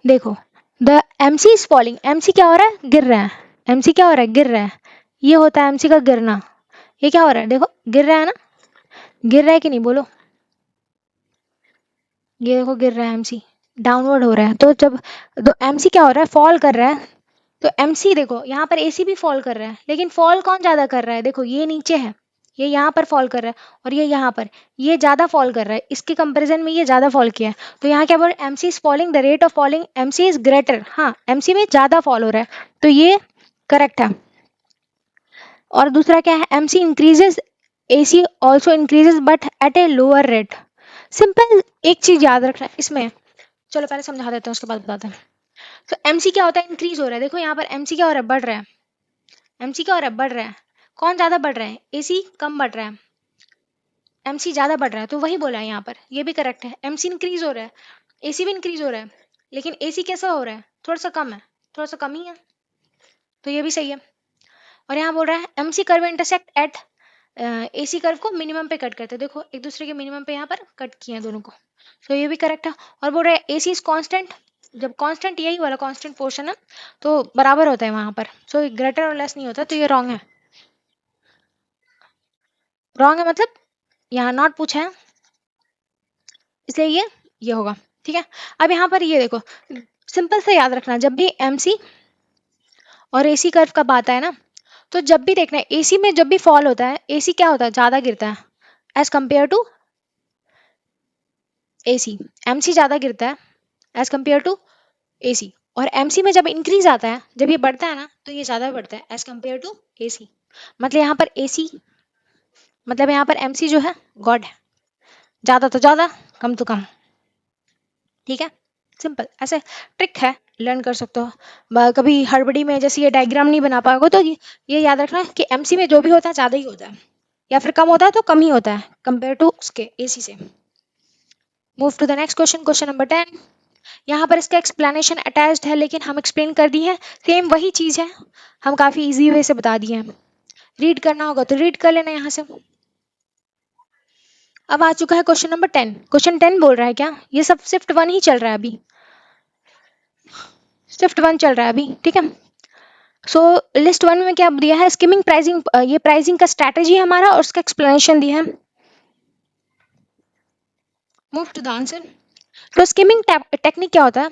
देखो the MC is falling, MC क्या हो रहा है, गिर रहा है, एमसी क्या हो रहा है, गिर रहा है, ये होता है एमसी का गिरना। ये क्या हो रहा है, देखो गिर रहा है ना, गिर रहा है कि नहीं बोलो, ये देखो गिर रहा है एमसी, डाउनवर्ड हो रहा है। तो जब तो एमसी क्या हो रहा है, फॉल कर रहा है। तो एमसी देखो यहाँ पर एसी भी फॉल कर रहा है, लेकिन फॉल कौन ज्यादा कर रहा है, देखो ये नीचे है, ये यहाँ पर फॉल कर रहा है और ये यहाँ पर, ये ज्यादा फॉल कर रहा है, इसके कंपैरिजन में ये ज्यादा फॉल किया है। तो यहाँ क्या बोल रहे हैं, MC is falling the rate of falling MC is greater, हाँ एमसी में ज्यादा फॉल हो रहा है, तो ये करेक्ट है। और दूसरा क्या है, MC increases AC also increases but at a lower rate. Simple एक चीज याद रखना है इसमें, चलो पहले समझा देते हैं उसके बाद बताते हैं। तो एमसी क्या होता है, इंक्रीज हो रहा है, देखो यहाँ पर एमसी क्या हो रहा है, बढ़ रहा है, एमसी क्या हो रहा है, बढ़ रहा है। कौन ज्यादा बढ़ रहा है, एसी कम बढ़ रहा है, एमसी ज्यादा बढ़ रहा है, तो वही बोला है यहाँ पर, ये भी करेक्ट है। एमसी इंक्रीज हो रहा है, एसी भी इंक्रीज हो रहा है, लेकिन एसी कैसा हो रहा है, थोड़ा सा कम है, थोड़ा सा कम ही है, तो ये भी सही है। और यहाँ बोल रहा है MC curve intersect at AC curve को मिनिमम पे कट करते हैं, देखो एक दूसरे के मिनिमम पे यहाँ पर कट किए हैं दोनों को, तो ये भी करेक्ट है। और बोल रहा है एसी इज कांस्टेंट, जब कांस्टेंट यही वाला कांस्टेंट पोर्शन है तो बराबर होता है वहां पर, सो ग्रेटर और लेस नहीं होता, तो ये रॉन्ग है, रॉन्ग है मतलब यहाँ नॉट पूछा है, इसलिए ये होगा, ठीक है। अब यहाँ पर ये देखो, सिंपल से याद रखना, जब भी एमसी और एसी कर्व का बात है ना, तो जब भी देखना है एसी में जब भी फॉल होता है, एसी क्या होता है, ज्यादा गिरता है as compare to AC, MC ज्यादा गिरता है एज कंपेयर टू एसी। और एमसी में जब इंक्रीज आता है, जब ये बढ़ता है ना, तो ये ज्यादा बढ़ता है एज कंपेयर टू एसी। मतलब यहाँ पर एसी, मतलब यहाँ पर एमसी जो है गॉड है, ज्यादा तो ज्यादा, कम तो कम, ठीक है। सिंपल ऐसे ट्रिक है, लर्न कर सकते हो। कभी हड़बड़ी में जैसे ये डायग्राम नहीं बना पाओगे तो ये याद रखना कि एमसी में जो भी होता है ज्यादा ही होता है, या फिर कम होता है तो कम ही होता है कंपेयर टू उसके एसी से। Move to the next question, question number 10। यहाँ पर इसका एक्सप्लेनेशन अटैच्ड है, लेकिन हम एक्सप्लेन कर दिए हैं, सेम वही चीज है, हम काफी इजी वे से बता दिए हैं। रीड करना होगा तो रीड कर लेना यहाँ से। अब आ चुका है क्वेश्चन नंबर 10। क्वेश्चन 10 बोल रहा है क्या, ये सब शिफ्ट 1 ही चल रहा है अभी, शिफ्ट 1 चल रहा है अभी, ठीक है। सो लिस्ट 1 में क्या दिया है, स्कीमिंग प्राइसिंग, ये प्राइसिंग का स्ट्रैटेजी है हमारा और उसका एक्सप्लेनेशन दिया है। Move to the answer. तो स्कीमिंग टेक्निक क्या होता है,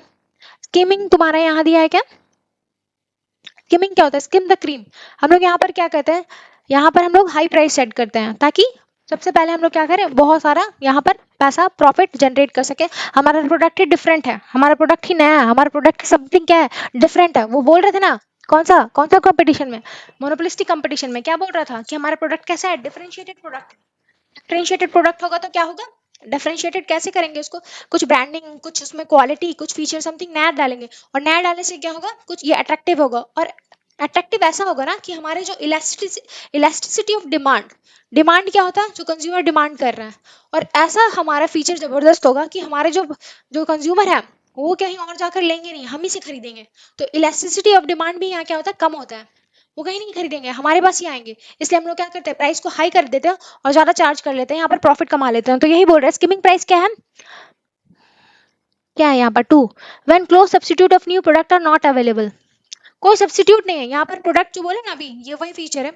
स्कीमिंग तुम्हारा यहाँ दिया है क्या, स्किमिंग क्या होता है, स्किम द क्रीम। हम लोग यहाँ पर क्या कहते हैं, यहाँ पर हम लोग हाई प्राइस सेट करते हैं ताकि सबसे पहले हम लोग क्या करें, बहुत सारा यहाँ पर पैसा प्रॉफिट जनरेट कर सके। हमारा प्रोडक्ट ही डिफरेंट है, हमारा प्रोडक्ट ही नया है, हमारा प्रोडक्ट समथिंग क्या है, डिफरेंट है। वो बोल रहे थे ना, कौन सा कंपटीशन में, मोनोपोलिस्टिक कंपटीशन में क्या बोल रहा था कि हमारा प्रोडक्ट कैसा है, डिफरेंशिएटेड प्रोडक्ट। डिफरेंशिएटेड प्रोडक्ट होगा तो क्या होगा, डिफरेंशिएटेड कैसे करेंगे उसको, कुछ ब्रांडिंग, कुछ उसमें क्वालिटी, कुछ फीचर, समथिंग नया डालेंगे, और नया डालने से क्या होगा, कुछ ये अट्रैक्टिव होगा, और अट्रैक्टिव ऐसा होगा ना कि हमारे जो इलास्टिसिटी ऑफ डिमांड, डिमांड क्या होता है, जो कंज्यूमर डिमांड कर रहा है, और ऐसा हमारा फीचर जबरदस्त होगा कि हमारे जो जो कंज्यूमर है वो कहीं और जाकर लेंगे नहीं, हम ही से खरीदेंगे। तो इलास्टिसिटी ऑफ डिमांड भी यहाँ क्या होता है, कम होता है, वो कहीं नहीं खरीदेंगे, हमारे पास ही आएंगे। इसलिए हम लोग क्या करते हैं, प्राइस को हाई कर देते हैं और ज्यादा चार्ज कर लेते हैं, यहाँ पर प्रॉफिट कमा लेते हैं। तो यही बोल रहे हैं स्किमिंग प्राइस क्या है, क्या है यहाँ पर, two, when close substitute of new product are not available, कोई सब्स्टिट्यूट नहीं है यहाँ पर, प्रोडक्ट जो बोले ना अभी, ये वही फीचर है,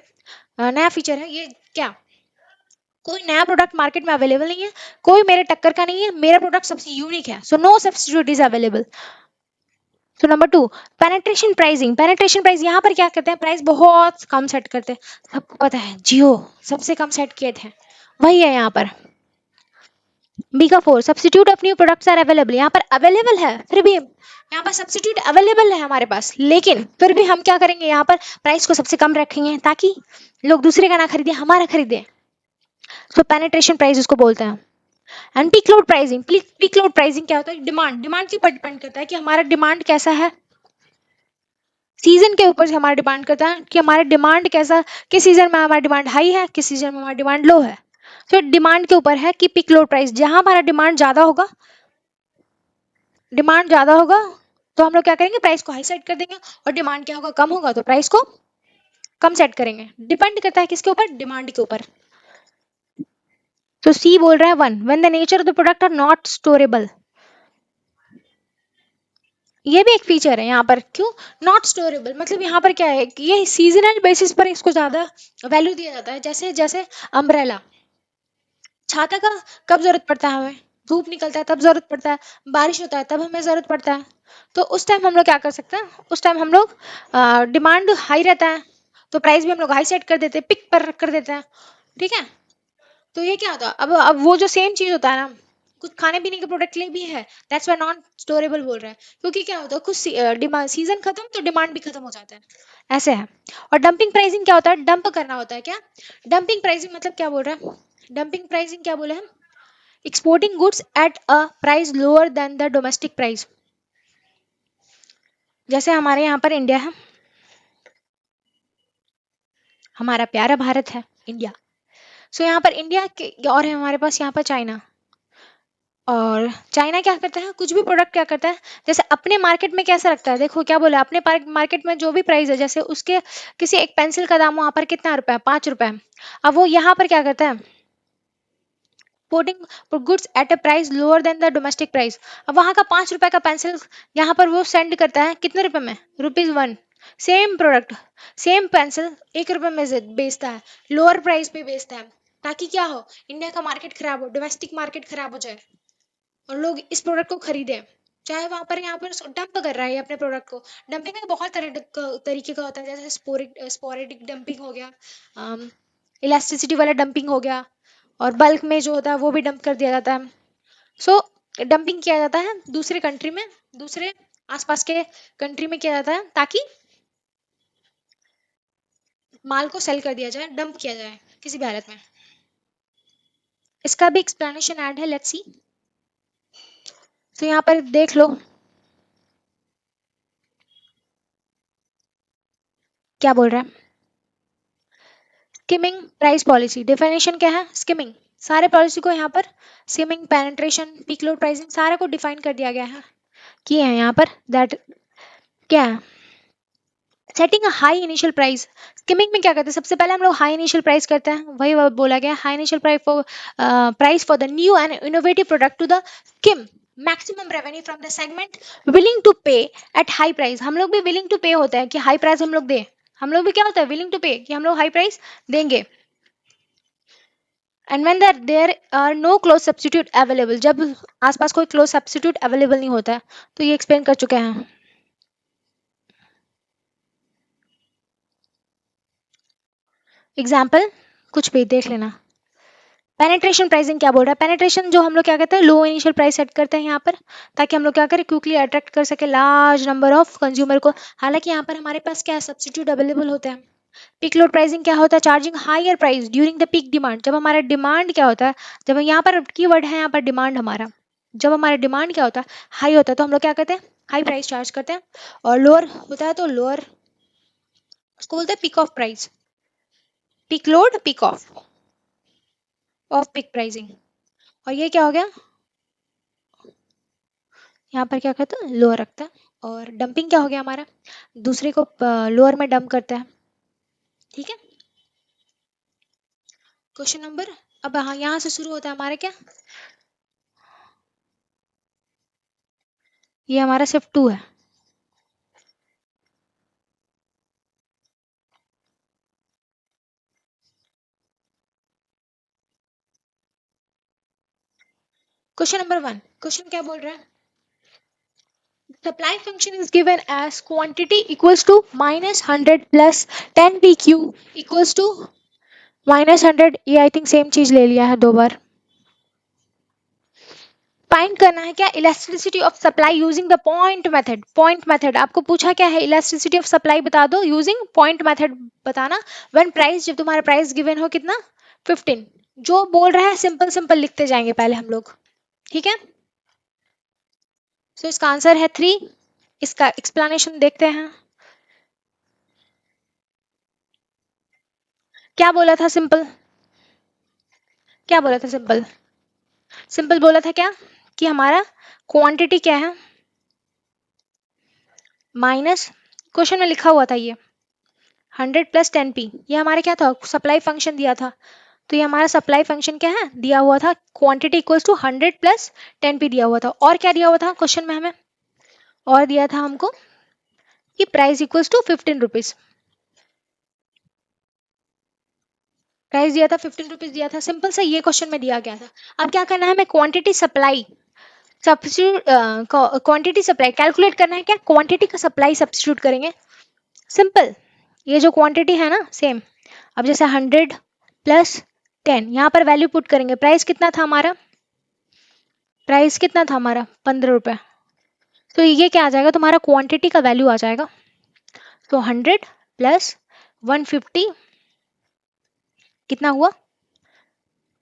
नया फीचर है ये, क्या, कोई नया प्रोडक्ट मार्केट में अवेलेबल नहीं है, कोई मेरे टक्कर का नहीं है, मेरा प्रोडक्ट सबसे यूनिक है, so no substitute is available. तो number two, penetration pricing, penetration price यहाँ पर क्या करते हैं, प्राइस बहुत कम सेट करते हैं, सबको पता है जियो सबसे कम सेट किए थे, वही है यहाँ पर। बी का four, substitute of new products are available, यहाँ पर अवेलेबल है, फिर भी यहाँ पर सब्स्टिट्यूट अवेलेबल है हमारे पास, लेकिन फिर भी हम क्या करेंगे, यहाँ पर प्राइस को सबसे कम रखेंगे ताकि लोग दूसरे का ना खरीदे, हमारा खरीदे। सो पेनेट्रेशन प्राइस उसको बोलते हैं। And peak load pricing, peak load pricing क्या होता है, डिमांड, डिमांड के ऊपर डिपेंड करता है कि हमारा डिमांड कैसा है, सीजन के ऊपर से हमारा डिमांड करता है कि हमारा डिमांड कैसा, किस सीजन में हमारा डिमांड हाई है, किस सीजन में हमारा डिमांड लो है। तो डिमांड के ऊपर है कि पीक लोड प्राइस, जहां हमारा डिमांड ज्यादा होगा, डिमांड ज्यादा होगा तो हम लोग क्या करेंगे, प्राइस को हाई सेट कर देंगे, और डिमांड क्या होगा, कम होगा तो प्राइस को कम सेट करेंगे। डिपेंड करता है किसके ऊपर, डिमांड के ऊपर। तो सी बोल रहा है one, when the nature of the product are not storable, ये भी एक फीचर है यहाँ पर, क्यों नॉट स्टोरेबल, मतलब यहाँ पर क्या है कि ये सीजनल बेसिस पर इसको ज्यादा वैल्यू दिया जाता है, जैसे जैसे अम्ब्रेला, छाता का कब जरूरत पड़ता है हमें, धूप निकलता है तब जरूरत पड़ता है, बारिश होता है तब हमें जरूरत पड़ता है, तो उस टाइम हम लोग क्या कर सकते हैं, उस टाइम हम लोग डिमांड हाई रहता है तो प्राइस भी हम लोग हाई सेट कर देते हैं, पिक पर कर देते हैं, ठीक है। तो ये क्या होता है, अब वो जो सेम चीज होता है ना, कुछ खाने पीने के प्रोडक्ट के लिए भी है, दैट्स व्हाई नॉन स्टोरेबल बोल रहा है, क्योंकि क्या होता है कुछ डिमांड, सीजन खत्म तो डिमांड भी खत्म हो जाता है, ऐसे है। और डंपिंग प्राइसिंग क्या होता है, डंप करना होता है, क्या डंपिंग प्राइसिंग मतलब क्या बोल रहा है, डंपिंग प्राइसिंग क्या बोले हम, exporting goods at a price lower than the domestic price, जैसे हमारे यहाँ पर इंडिया है, हमारा प्यारा भारत है इंडिया, सो यहाँ पर इंडिया के, और है हमारे पास यहाँ पर चाइना, और चाइना क्या करता है, कुछ भी प्रोडक्ट क्या करता है, जैसे अपने मार्केट में कैसा रखता है, देखो क्या बोला, अपने मार्केट में जो भी प्राइस है, जैसे उसके किसी एक पेंसिल का दाम वहां पर कितना रुपया है, 5 रुपए, अब वो यहाँ पर क्या करता है, porting goods at a price lower than the domestic price, अब वहां का 5 रुपए का पेंसिल यहाँ पर वो सेंड करता है कितने रुपए में, rupees 1, same product, same pencil 1 रुपए में बेचता है, लोअर प्राइस पे बेचता है, ताकि क्या हो, इंडिया का मार्केट खराब हो, डोमेस्टिक मार्केट खराब हो जाए, और लोग इस प्रोडक्ट को खरीदे, चाहे वहां पर यहाँ पर डंप कर रहा है ये अपने प्रोडक्ट को। डंपिंग में बहुत तरीके का होता है, जैसे स्पोरेटिक डंपिंग हो गया, इलास्टिसिटी वाला डंपिंग हो गया, और बल्क में जो होता है वो भी डंप कर दिया जाता है। सो डंपिंग किया जाता है दूसरे कंट्री में, दूसरे आसपास के कंट्री में किया जाता है, ताकि माल को सेल कर दिया जाए, डंप किया जाए किसी भी हालत में। इसका भी एक्सप्लेनेशन ऐड है, लेट्स सी। तो यहाँ पर देख लो क्या बोल रहा है, स्किमिंग प्राइस पॉलिसी, डेफिनेशन क्या है, स्किमिंग, सारे पॉलिसी को यहाँ पर skimming, penetration, peak load pricing, सारा को डिफाइन कर दिया गया है, किए हैं यहाँ पर, दैट क्या है, setting a high initial price, skimming में क्या करते हैं, सबसे पहले हम लोग हाई इनिशियल प्राइस करते हैं, वही बोला गया, high initial price for the new and innovative product to the skim maximum revenue from the segment willing to pay at high price, हम लोग भी विलिंग टू पे होता है कि हाई प्राइस हम लोग दे, हम लोग भी क्या होता है विलिंग टू पे कि हम लोग हाई प्राइस देंगे। And when there are no close substitute available, जब आसपास कोई क्लोज सब्स्टिट्यूट अवेलेबल नहीं होता है, तो ये एक्सप्लेन कर चुके हैं। एग्जाम्पल कुछ भी देख लेना। पेनेट्रेशन प्राइसिंग क्या बोल रहा है, पेनेट्रेशन जो हम लोग क्या कहते हैं, लो इनिशियल प्राइस सेट करते हैं यहाँ पर, ताकि हम लोग क्या करें, क्विकली अट्रैक्ट कर सके लार्ज नंबर ऑफ कंज्यूमर को, हालांकि यहाँ पर हमारे पास क्या है, सब्स्टिट्यूट अवेलेबल होते हैं, पीक लोड प्राइसिंग क्या होता है? Charging higher price during the peak demand. जब हमारा डिमांड क्या होता है, जब यहाँ पर कीवर्ड है यहाँ पर डिमांड हमारा, जब हमारा डिमांड क्या होता है, हाई होता है, तो हम लोग क्या करते हैं, हाई प्राइस चार्ज करते हैं। और लोअर होता है तो लोअर, उसको बोलते हैं peak of price, peak load peak off peak pricing. और ये क्या हो गया, यहाँ पर क्या करते हैं, लोअर रखते हैं। और डंपिंग क्या हो गया हमारा, दूसरे को लोअर में डंप करते हैं। ठीक है, क्वेश्चन नंबर, अब हाँ यहाँ से शुरू होता है हमारा क्या, ये हमारा सिर्फ 2 है। क्वेश्चन नंबर 1, क्वेश्चन क्या बोल रहा है, supply function is given as quantity equals to minus 100 plus 10 pq equals to minus 100। ये आई थिंक सेम चीज ले लिया है 2 बार। फाइंड करना है क्या, elasticity of supply using the point method. Point method आपको पूछा क्या है, इलास्टिसिटी ऑफ सप्लाई बता दो यूजिंग पॉइंट मेथड बताना। व्हेन प्राइस, जब तुम्हारा प्राइस गिवन हो कितना 15, जो बोल रहा है सिंपल सिंपल लिखते जाएंगे पहले हम लोग। ठीक है, सो इसका आंसर है 3। इसका एक्सप्लेनेशन देखते हैं, क्या बोला था सिंपल, क्या बोला था सिंपल, सिंपल बोला था क्या कि हमारा क्वांटिटी क्या है, माइनस, क्वेश्चन में लिखा हुआ था ये 100 प्लस 10p, ये हमारे क्या था, सप्लाई फंक्शन दिया था। तो ये हमारा सप्लाई फंक्शन क्या है, दिया हुआ था quantity equals to 100 plus 10p दिया हुआ था। और क्या दिया हुआ था क्वेश्चन में हमें, और दिया था हमको कि price equals to 15 rupees, price दिया था 15 रुपीज दिया था, सिंपल से ये क्वेश्चन में दिया गया था। अब क्या करना है हमें, quantity supply substitute, quantity supply calculate करना है क्या, क्वांटिटी का सप्लाई सब्स्टिट्यूट करेंगे, सिंपल। ये जो क्वांटिटी है ना सेम, अब जैसे 100 प्लस 10, यहाँ पर वैल्यू पुट करेंगे, प्राइस कितना था हमारा, प्राइस कितना था हमारा 15 रुपये। तो ये क्या आ जाएगा, तुम्हारा क्वांटिटी का वैल्यू आ जाएगा। तो 100 प्लस 150 कितना हुआ,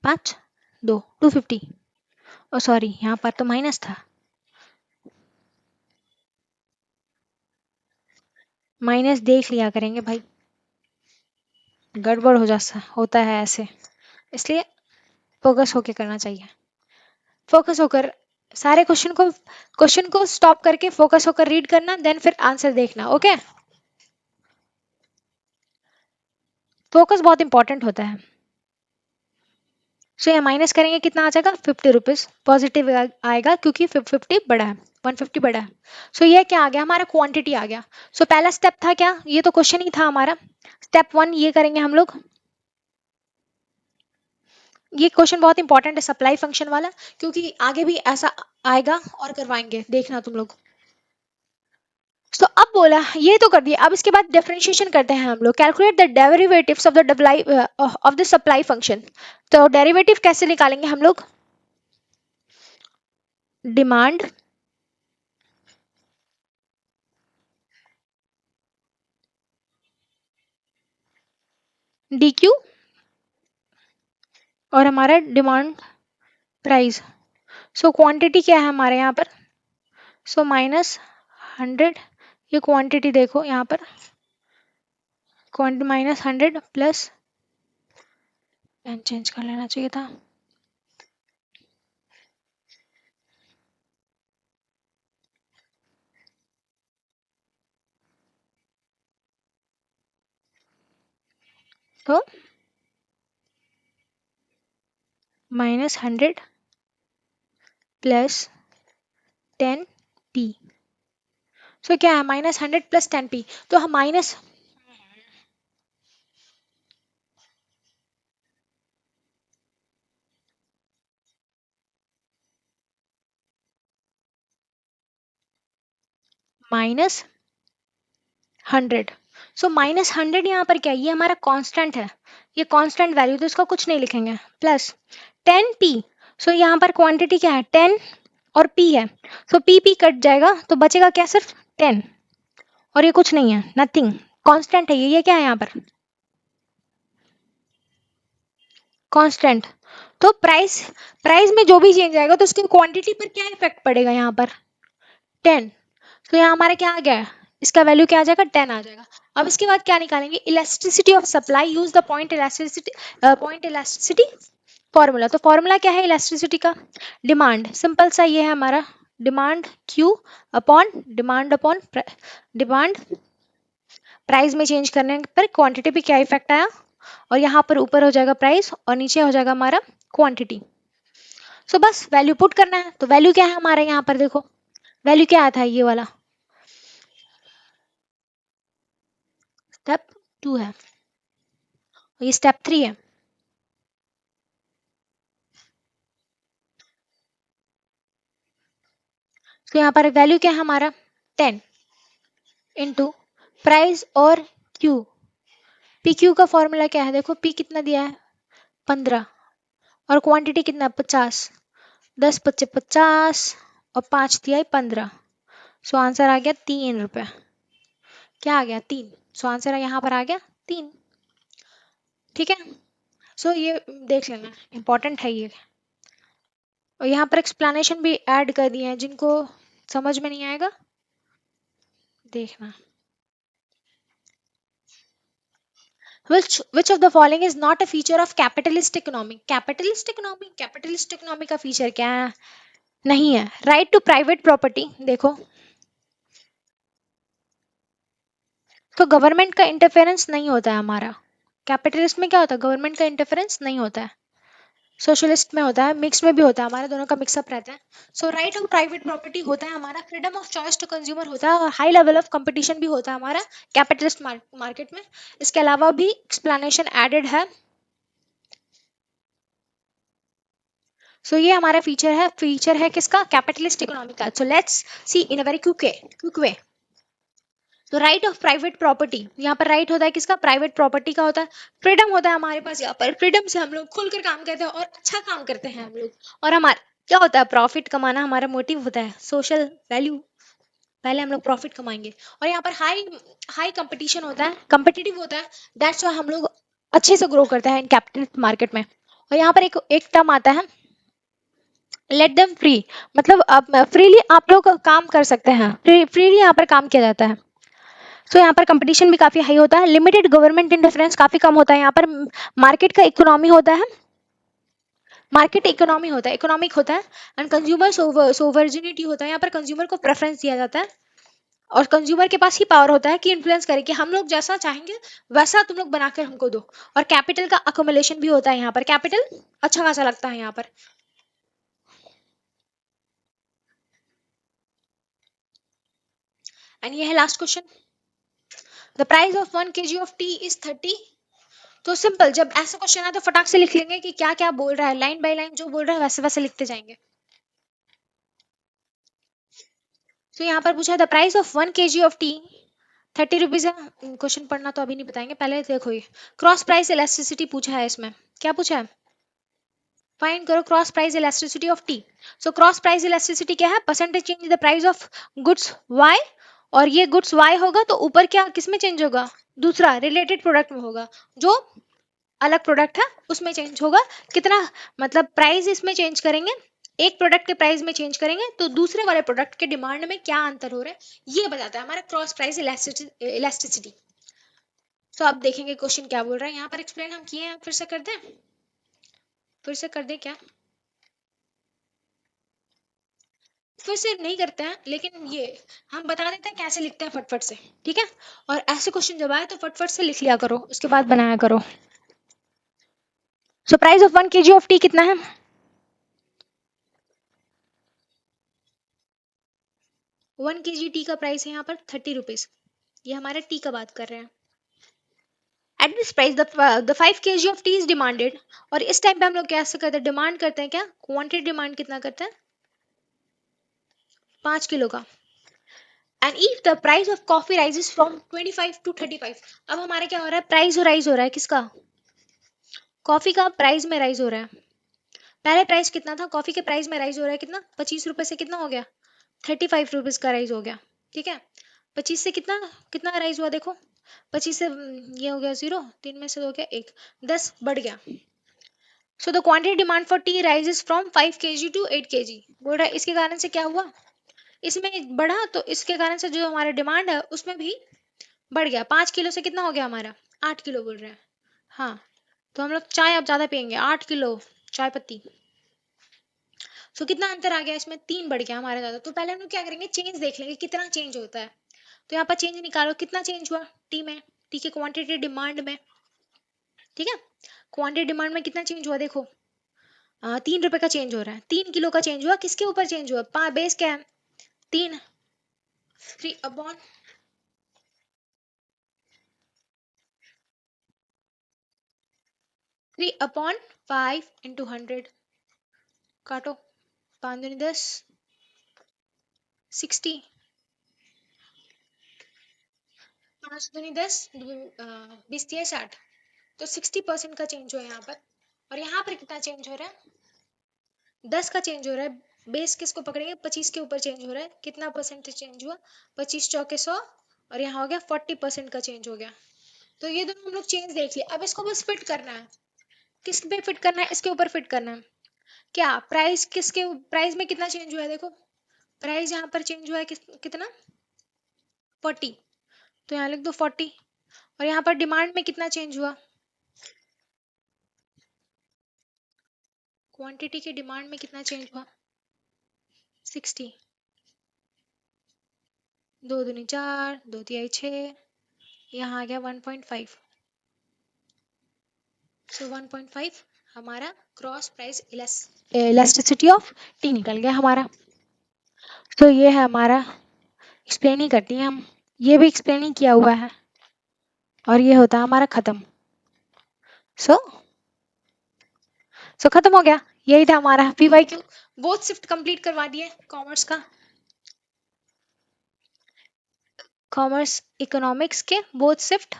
5 2 250। ओ सॉरी, यहाँ पर तो माइनस था, माइनस देख लिया करेंगे भाई, गड़बड़ हो जाता होता है ऐसे, इसलिए फोकस होके करना चाहिए, फोकस होकर सारे क्वेश्चन को स्टॉप करके फोकस होकर रीड करना, देन फिर आंसर देखना। ओके, फोकस बहुत इंपॉर्टेंट होता है। सो ये माइनस करेंगे कितना आ जाएगा 50 रुपीज, पॉजिटिव आएगा क्योंकि 50 बड़ा है, 150 बड़ा है। सो ये क्या आ गया, हमारा क्वांटिटी आ गया। सो पहला स्टेप था क्या, ये तो क्वेश्चन ही था हमारा, स्टेप 1 ये करेंगे हम लोग। ये क्वेश्चन बहुत इंपॉर्टेंट है सप्लाई फंक्शन वाला, क्योंकि आगे भी ऐसा आएगा और करवाएंगे, देखना तुम लोग। तो अब बोला ये तो कर दिया, अब इसके बाद डिफरेंशिएशन करते हैं हम लोग, calculate the derivatives of the supply function. तो डेरिवेटिव कैसे निकालेंगे हम लोग, डिमांड डी क्यू और हमारा डिमांड प्राइस। सो क्वांटिटी क्या है हमारे यहाँ पर, सो माइनस 100, ये क्वांटिटी देखो यहाँ पर, quantity minus 100 plus, pen change कर लेना चाहिए था, तो -100 प्लस 10p। सो क्या है, -100 प्लस 10p, तो हम माइनस 100। सो -100 यहाँ पर क्या है, ये हमारा कांस्टेंट है, ये कांस्टेंट वैल्यू, तो इसका कुछ नहीं लिखेंगे, प्लस 10p। सो यहाँ पर क्वांटिटी क्या है 10 और p है, सो p कट जाएगा तो बचेगा क्या, सिर्फ 10। और ये कुछ नहीं है, नथिंग, कांस्टेंट है ये क्या है यहाँ पर, कांस्टेंट। तो प्राइस प्राइस में जो भी चेंज आएगा तो उसके क्वांटिटी पर क्या इफेक्ट पड़ेगा यहाँ पर? 10। तो यहाँ हमारा क्या आ गया? इसका वैल्यू क्या आ जाएगा? 10 आ जाएगा। अब इसके बाद क्या निकालेंगे? Elasticity of supply, use the point elasticity formula. तो फॉर्मूला क्या है इलास्टिसिटी का? डिमांड, सिंपल सा ये है हमारा, demand Q upon demand price में चेंज करने पर क्वांटिटी पे क्या इफेक्ट आया, और यहाँ पर ऊपर हो जाएगा प्राइस और नीचे हो जाएगा हमारा क्वांटिटी। सो बस वैल्यू पुट करना है। तो वैल्यू क्या है हमारे यहाँ पर? देखो वैल्यू क्या आया था, ये वाला स्टेप 2 है और ये स्टेप 3 है। तो यहाँ पर वैल्यू क्या है हमारा? 10 इंटू प्राइस और क्यू। पी क्यू का फॉर्मूला क्या है? देखो पी कितना दिया है? 15 और क्वांटिटी कितना? 50। 10 पच्चे 50 और 5 दिया है 15। सो आंसर आ गया 3 रुपए। क्या आ गया? 3। सो आंसर यहाँ पर आ गया 3। ठीक है। सो ये देख लेना, इंपॉर्टेंट है ये। और यहाँ पर एक्सप्लेनेशन भी ऐड कर दिए हैं, जिनको समझ में नहीं आएगा देखना। Which of the following is not a feature of capitalist economy? Capitalist economy का फीचर क्या है? नहीं है। राइट टू प्राइवेट प्रॉपर्टी, देखो तो गवर्नमेंट का इंटरफेरेंस नहीं होता है हमारा। कैपिटलिस्ट में क्या होता है? गवर्नमेंट का इंटरफेरेंस नहीं होता है। सोशलिस्ट में होता है, मिक्स में भी होता है, हमारे दोनों का मिक्सअप रहता है। So right of private property होता है हमारा, freedom of choice to consumer होता है, और हाई लेवल ऑफ कंपटीशन भी होता है हमारा कैपिटलिस्ट मार्केट में। इसके अलावा भी एक्सप्लेनेशन एडेड है। सो ये हमारा फीचर है किसका? कैपिटलिस्ट इकोनॉमी का। So let's see in a very quick way. तो राइट ऑफ प्राइवेट प्रॉपर्टी, यहाँ पर राइट होता है किसका? प्राइवेट प्रॉपर्टी का होता है। फ्रीडम होता है हमारे पास, यहाँ पर फ्रीडम से हम लोग खुलकर काम करते हैं और अच्छा काम करते हैं हम लोग। और हमारा क्या होता है? प्रॉफिट कमाना हमारा मोटिव होता है, सोशल वैल्यू। पहले हम लोग प्रॉफिट कमाएंगे। और यहाँ पर हाई हाई कंपटीशन होता है, कंपिटिटिव होता है। दैट्स व्हाई हम लोग अच्छे से ग्रो करते हैं इन कैपिटलिस्ट मार्केट में। और यहाँ पर एक टर्म आता है, लेट देम फ्री, मतलब आप फ्रीली आप लोग काम कर सकते हैं, फ्रीली यहाँ पर काम किया जाता है। सो यहाँ पर कंपटीशन भी काफी हाई होता है, लिमिटेड गवर्नमेंट इंटरफेरेंस काफी कम होता है यहाँ पर। मार्केट का इकोनॉमी होता है, मार्केट इकोनॉमी होता है, इकोनॉमिक होता है। एंड कंज्यूमर सोवर्जिनिटी होता है, यहाँ पर कंज्यूमर को प्रेफरेंस दिया जाता है। और कंज्यूमर के पास ही पावर होता है कि इन्फ्लुएंस करे कि हम लोग जैसा चाहेंगे वैसा तुम लोग बनाकर हमको दो। और कैपिटल का अकोमुलेशन भी होता है यहाँ पर, कैपिटल अच्छा खासा लगता है यहाँ पर। एंड ये है last question. The price of 1 kg of T is 30। तो सिंपल, जब ऐसा क्वेश्चन है तो फटाक से लिख लेंगे कि क्या क्या बोल रहा है, लाइन बाय लाइन जो बोल रहा है वैसे वैसे लिखते जाएंगे। तो यहाँ पर पूछा the price of 1 kg of T 30 rupees है। क्वेश्चन पढ़ना तो अभी नहीं बताएंगे, पहले देखो ये क्रॉस प्राइस इलास्टिसिटी पूछा है। इसमें क्या पूछा है? फाइंड करो cross price elasticity of tea. So cross price elasticity क्या है? Percentage change in the price of goods Y. और ये गुड्स वाई होगा तो ऊपर क्या किस में चेंज होगा? दूसरा रिलेटेड प्रोडक्ट में होगा, जो अलग प्रोडक्ट है उसमें चेंज होगा। कितना, मतलब प्राइस इसमें चेंज करेंगे, एक प्रोडक्ट के प्राइस में चेंज करेंगे तो दूसरे वाले प्रोडक्ट के डिमांड में क्या अंतर हो रहा है, ये बताता है हमारा क्रॉस प्राइस इलास्टिसिटी। तो अब देखेंगे क्वेश्चन क्या बोल रहा है। यहाँ पर एक्सप्लेन हम किए हैं, फिर से कर दें? फिर से कर दें क्या? फिर से नहीं करते हैं, लेकिन ये हम बता देते हैं कैसे लिखते हैं फटफट से। ठीक है। और ऐसे क्वेश्चन जब आए तो फटफट से लिख लिया करो, उसके बाद बनाया करो। So price of 1 kg of T कितना है? 1 kg टी का प्राइस है यहाँ पर 30 रुपीज। ये हमारे टी का बात कर रहे हैं। At this price the 5 kg of T is demanded. और इस टाइम पे हम लोग कैसे करते हैं? डिमांड करते हैं क्या? क्वांटिटी डिमांड कितना करते हैं? 5 किलो का। And if the price of coffee rises from 25 to 35। अब हमारा क्या हो रहा है? प्राइस राइज हो रहा है किसका? कॉफी का प्राइस में राइज हो रहा है। पहले प्राइस कितना था? कॉफी के प्राइस में राइज हो रहा है कितना? 25 रुपए से कितना हो गया? 35 रुपीज का राइज हो गया। ठीक है। 25 से कितना कितना राइज हुआ देखो? 25 से ये हो गया 0, 3 में से हो गया 1, 10 बढ़ गया। So the quantity demand for tea rises from 5 kg to 8 kg। बोल रहा है इसके कारण से क्या हुआ, इसमें बढ़ा तो इसके कारण से जो हमारा डिमांड है उसमें भी बढ़ गया। 5 किलो से कितना हो गया हमारा, 8 किलो बोल रहे हैं। हाँ, तो हम लोग चाय अब ज्यादा पियेंगे, 8 किलो चाय पत्ती। सो कितना अंतर आ गया इसमें, 3 बढ़ गया हमारा ज्यादा। तो पहले हम लोग क्या करेंगे, चेंज देख लेंगे कितना चेंज होता है। तो यहाँ पर चेंज निकालो, कितना चेंज हुआ टी में, टी के क्वांटिटी डिमांड में। ठीक है, क्वांटिटी डिमांड में कितना चेंज हुआ देखो, 3 रुपए का चेंज हो रहा है, 3 किलो का चेंज हुआ। किसके ऊपर चेंज हुआ, बेस क्या है, 3, 3 अपॉन 5 into 100, काटो, 5 दूनी 10, 60, 5 दूनी 10, 20 या 60। तो 60% का चेंज हुआ यहाँ पर। और यहाँ पर कितना चेंज हो रहा है, 10 का चेंज हो रहा है। बेस किसको पकड़ेंगे, 25 के ऊपर चेंज हो रहा है। कितना परसेंट चेंज हुआ, 25 चौके 100, और यहाँ हो गया 40% का चेंज हो गया। तो ये दोनों हम लोग चेंज देख लिया। अब इसको बस फिट करना है, किस पे फिट करना है, इसके ऊपर फिट करना है। क्या प्राइस, किसके प्राइस में कितना चेंज हुआ है देखो, प्राइस यहाँ पर चेंज हुआ है कितना, 40। तो यहाँ लिख दो 40। और यहाँ पर डिमांड में कितना चेंज हुआ, क्वांटिटी के डिमांड में कितना चेंज हुआ, 60। 2 दूनी 4, 2 तिहाई 6, यहाँ आ गया 1.5। सो 1.5 हमारा cross price elasticity of T निकल गया हमारा। तो ये है हमारा, एक्सप्लेन ही करती है हम, ये भी एक्सप्लेन ही किया हुआ है। और ये होता है हमारा खत्म। सो खत्म हो गया, यही था हमारा पीवाईक्यू। बोथ शिफ्ट कंप्लीट करवा दिए कॉमर्स का, कॉमर्स इकोनॉमिक्स के both shift,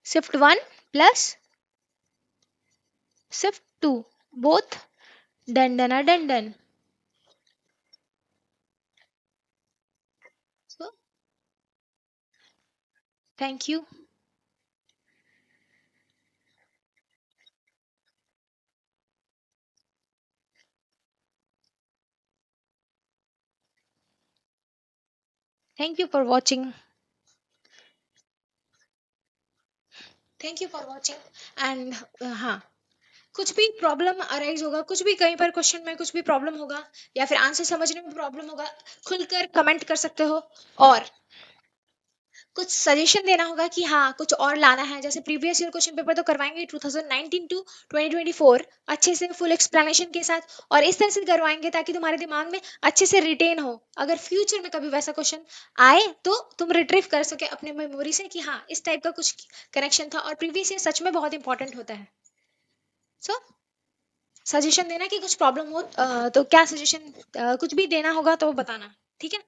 shift 1 plus shift 2, both done done are done done। So thank you। Thank you for watching। Thank you for watching and हाँ, कुछ भी प्रॉब्लम अराइज होगा, कुछ भी कहीं पर क्वेश्चन में कुछ भी प्रॉब्लम होगा, या फिर आंसर समझने में प्रॉब्लम होगा, खुलकर कमेंट कर सकते हो। और कुछ सजेशन देना होगा कि हाँ कुछ और लाना है, जैसे प्रीवियस ईयर क्वेश्चन पेपर तो करवाएंगे 2019 टू 2024 अच्छे से फुल एक्सप्लेनेशन के साथ, और इस तरह से करवाएंगे ताकि तुम्हारे दिमाग में अच्छे से रिटेन हो। अगर फ्यूचर में कभी वैसा क्वेश्चन आए तो तुम रिट्रीव कर सके अपने मेमोरी से कि हाँ इस टाइप का कुछ कनेक्शन था। और प्रीवियस ईयर सच में बहुत इंपॉर्टेंट होता है। सो सजेशन देना कि कुछ प्रॉब्लम हो तो क्या सजेशन, कुछ भी देना होगा तो बताना, ठीक है।